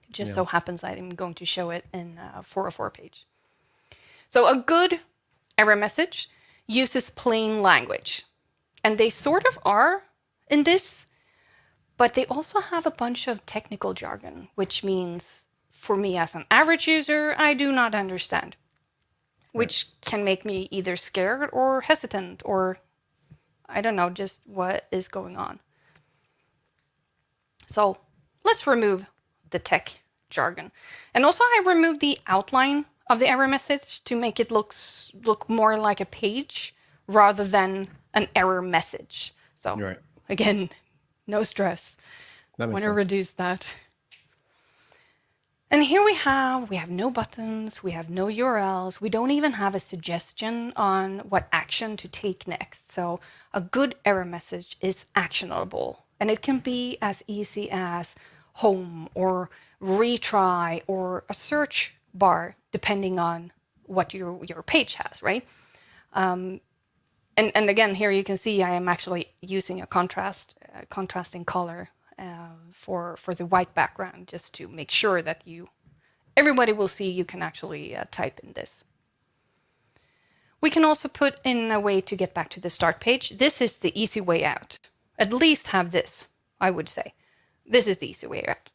S2: It just so happens I'm going to show it in 404 page. So a good error message uses plain language. And they sort of are in this, but they also have a bunch of technical jargon, which means for me as an average user, I do not understand, which can make me either scared or hesitant, or I don't know, just what is going on. So let's remove the tech jargon. And also I removed the outline of the error message to make it look more like a page rather than an error message. So
S1: Right.
S2: again, no stress.
S1: That makes
S2: Want to
S1: sense.
S2: reduce that. And here we have no buttons, we have no URLs, we don't even have a suggestion on what action to take next. So a good error message is actionable, and it can be as easy as home or retry or a search bar, depending on what your page has, right? And again, here you can see I am actually using a contrasting color for the white background, just to make sure that everybody will see you can actually type in this. We can also put in a way to get back to the start page. This is the easy way out. At least have this, I would say. This is the easy way out.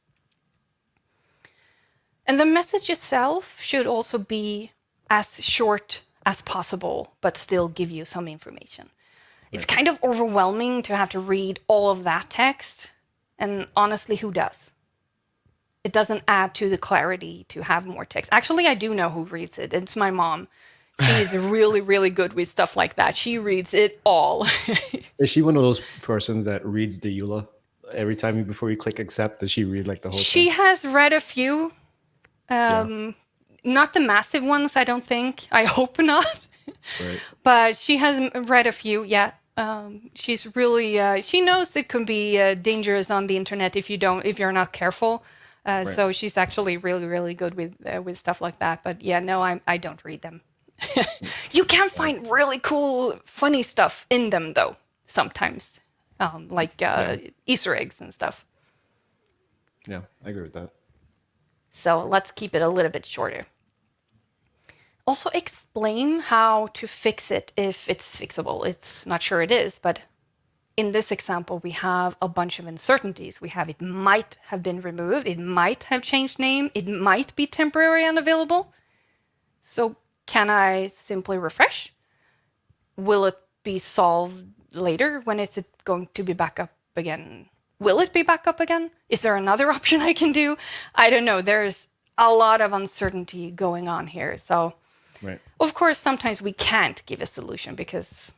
S2: And the message itself should also be as short as possible, but still give you some information. It's kind of overwhelming to have to read all of that text. And honestly, who does? It doesn't add to the clarity to have more text. Actually, I do know who reads it. It's my mom. She is really, really good with stuff like that. She reads it all.
S1: Is she one of those persons that reads the EULA every time before you click accept? Does she read like the whole
S2: She
S1: thing?
S2: has read a few. Not the massive ones, I don't think. I hope not.
S1: Right.
S2: But she has read a few, yeah. She's really, she knows it can be dangerous on the internet if you're not careful. So she's actually really, really good with stuff like that. But yeah, no, I don't read them. You can find really cool, funny stuff in them, though, sometimes, like Easter eggs and stuff.
S1: Yeah, I agree with that.
S2: So let's keep it a little bit shorter. Also explain how to fix it if it's fixable. It's not sure it is, but in this example, we have a bunch of uncertainties. We have it might have been removed, it might have changed name, it might be temporary unavailable. So can I simply refresh? Will it be solved later when it's going to be back up again? Will it be back up again? Is there another option I can do? I don't know. There's a lot of uncertainty going on here. So, of course, sometimes we can't give a solution because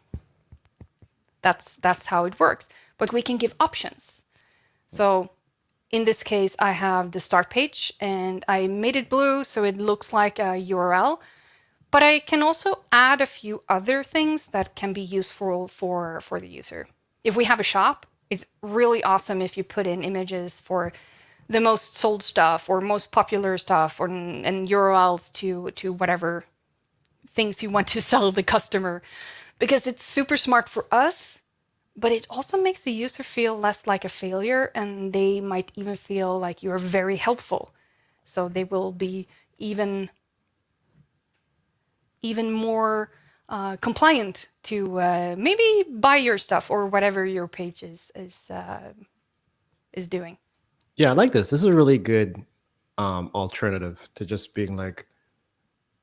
S2: that's how it works. But we can give options. So in this case, I have the start page and I made it blue so it looks like a URL. But I can also add a few other things that can be useful for the user. If we have a shop, it's really awesome if you put in images for the most sold stuff or most popular stuff and URLs to whatever things you want to sell the customer, because it's super smart for us, but it also makes the user feel less like a failure, and they might even feel like you're very helpful. So they will be even more compliant to maybe buy your stuff or whatever your page is doing.
S1: Yeah, I like this. This is a really good alternative to just being like,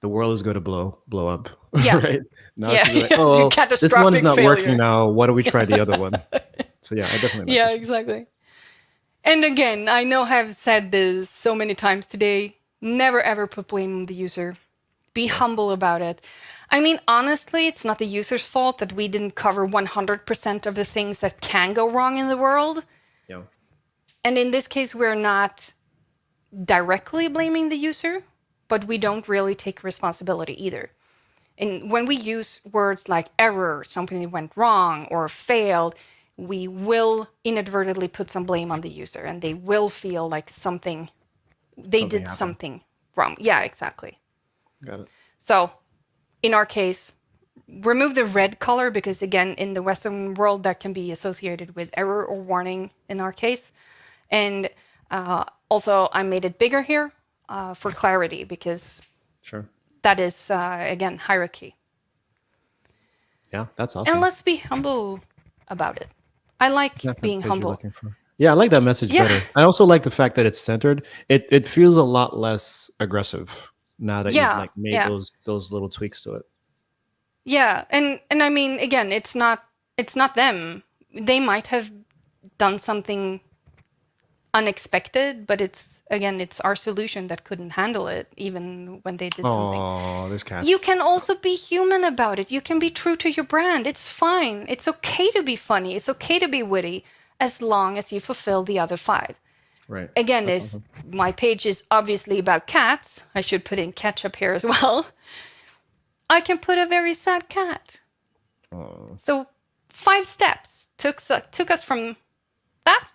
S1: the world is going to blow up.
S2: Yeah.
S1: Right? Not
S2: Yeah.
S1: to be like, oh, this one's not
S2: failure.
S1: working now. Why don't we try the other one? So yeah, I definitely like this.
S2: Exactly. And again, I know I've said this so many times today. Never ever put blame on the user. Be humble about it. I mean, honestly, it's not the user's fault that we didn't cover 100% of the things that can go wrong in the world.
S1: Yeah.
S2: And in this case, we're not directly blaming the user, but we don't really take responsibility either. And when we use words like error, something that went wrong, or failed, we will inadvertently put some blame on the user, and they will feel like they did something wrong. Yeah, exactly.
S1: Got it.
S2: So in our case, remove the red color because, again, in the Western world, that can be associated with error or warning in our case. And also, I made it bigger here for clarity because that is, again, hierarchy.
S1: Yeah, that's awesome.
S2: And let's be humble about it. I like being humble.
S1: Yeah, I like that message better. I also like the fact that it's centered. It feels a lot less aggressive now that you've like made those little tweaks to it.
S2: Yeah, and I mean, again, it's not them. They might have done something unexpected, but it's our solution that couldn't handle it, even when they did something.
S1: Oh, there's cats.
S2: You can also be human about it. You can be true to your brand. It's fine. It's okay to be funny. It's okay to be witty, as long as you fulfill the other 5.
S1: Right.
S2: Again, my page is obviously about cats. I should put in ketchup here as well. I can put a very sad cat.
S1: Oh.
S2: So 5 steps took us from that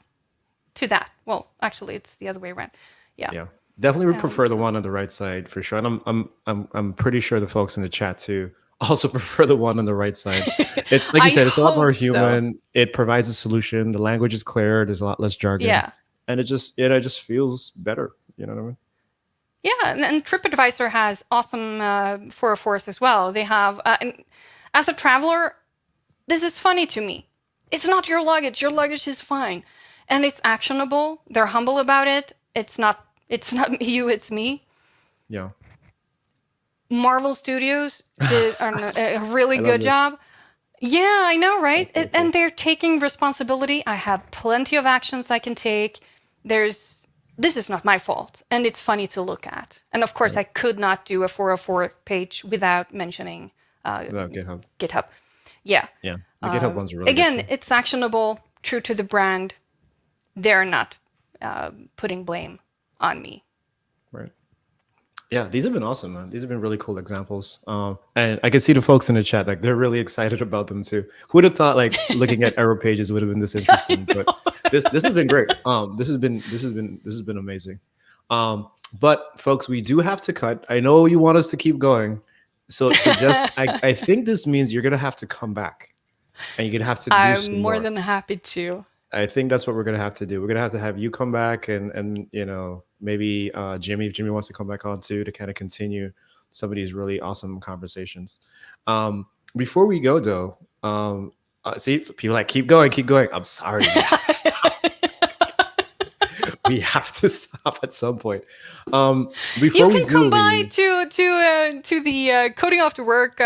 S2: to that. Well, actually, it's the other way around. Yeah.
S1: Yeah. Definitely would prefer the one on the right side for sure. And I'm pretty sure the folks in the chat too also prefer the one on the right side. It's like you said, it's a lot more human. So. It provides a solution. The language is clear. There's a lot less jargon.
S2: Yeah.
S1: And it just feels better. You know what I mean?
S2: Yeah, and TripAdvisor has awesome 404s as well. They have, and as a traveler, this is funny to me. It's not your luggage. Your luggage is fine, and it's actionable. They're humble about it. It's not you. It's me.
S1: Yeah.
S2: Marvel Studios did a really
S1: I love
S2: good
S1: this.
S2: job. Yeah, I know, right?
S1: That's really
S2: And
S1: cool.
S2: they're taking responsibility. I have plenty of actions I can take. This is not my fault, and it's funny to look at. And of course,
S1: Right.
S2: I could not do a 404 page without mentioning
S1: Without GitHub.
S2: GitHub. Yeah.
S1: Yeah. The GitHub ones are really
S2: Again,
S1: good too.
S2: it's actionable, true to the brand. They're not putting blame on me.
S1: Right. Yeah, these have been awesome, man. These have been really cool examples. And I can see the folks in the chat, like they're really excited about them too. Who would have thought like looking at error pages would have been this interesting? But this has been great. This has been amazing. But folks, we do have to cut. I know you want us to keep going. So just I think this means you're gonna have to come back and you're gonna have to do
S2: I'm
S1: some
S2: more
S1: more.
S2: than happy to.
S1: I think that's what we're gonna have to do. We're gonna have to have you come back and you know, maybe Jimmy, if Jimmy wants to come back on too, to kind of continue some of these really awesome conversations. Before we go though, see, people like keep going. I'm sorry, we have to stop. We have to stop at some point. Before
S2: You
S1: we
S2: can come
S1: do
S2: by
S1: leave,
S2: to the Coding After Work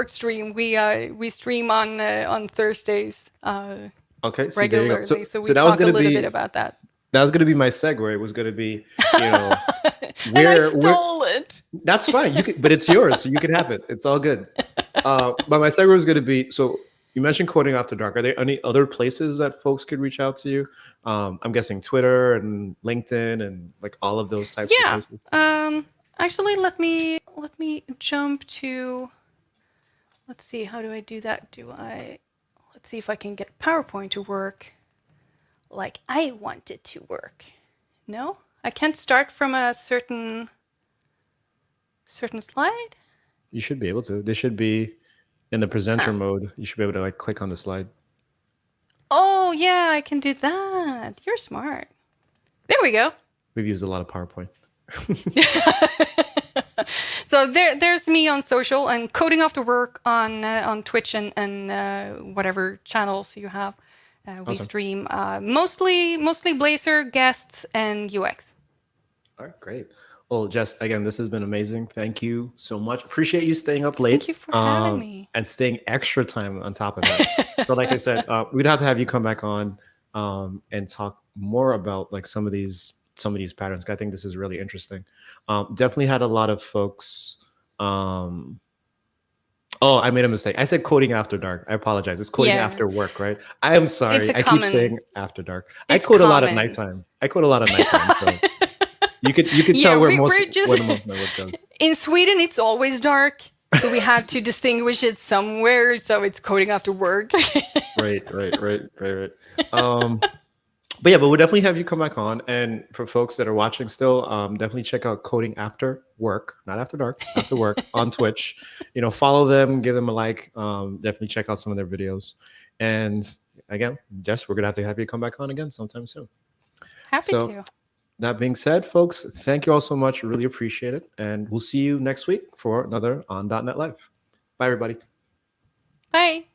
S2: stream. We stream on Thursdays
S1: okay, see, there you go.
S2: regularly, so we
S1: that was
S2: talk a
S1: gonna
S2: little
S1: be
S2: bit about that.
S1: that was gonna be my segue. It was gonna be, you know,
S2: And I
S1: where
S2: stole it.
S1: that's fine. You can, but it's yours, so you can have it. It's all good. But my segue was going to be, so you mentioned Coding After Dark. Are there any other places that folks could reach out to you? I'm guessing Twitter and LinkedIn and like all of those types of
S2: Yeah.
S1: places.
S2: Actually, let me jump to. Let's see. How do I do that? Let's see if I can get PowerPoint to work like I want it to work. No, I can't start from a certain slide.
S1: You should be able to. They should be in the presenter mode. You should be able to like click on the slide.
S2: Oh yeah, I can do that. You're smart. There we go.
S1: We've used a lot of PowerPoint.
S2: So there's me on social and Coding After Work on Twitch and whatever channels you have. We
S1: Awesome.
S2: stream mostly Blazor, guests, and UX.
S1: All right, great. Well, Jess, again, this has been amazing. Thank you so much. Appreciate you staying up late.
S2: Thank you for having me.
S1: And staying extra time on top of that. So like I said, we'd have to have you come back on and talk more about like some of these patterns. I think this is really interesting. Definitely had a lot of folks. Oh, I made a mistake. I said Coding After Dark. I apologize. It's Coding After Work, right? I am sorry.
S2: It's a
S1: I keep
S2: common-
S1: saying After Dark. I
S2: It's
S1: code a lot at
S2: common.
S1: nighttime. So you could
S2: Yeah,
S1: tell where
S2: we're
S1: most
S2: just-
S1: where the most of my work goes.
S2: In Sweden, it's always dark, so we have to distinguish it somewhere. So it's Coding After Work.
S1: Right. But we'll definitely have you come back on. And for folks that are watching still, definitely check out Coding After Work, not After Dark, After Work on Twitch. You know, follow them, give them a like. Definitely check out some of their videos. And again, Jess, we're gonna have you come back on again sometime soon.
S2: Happy
S1: So-
S2: to.
S1: That being said, folks, thank you all so much. Really appreciate it. And we'll see you next week for another on .NET Live. Bye, everybody.
S2: Bye.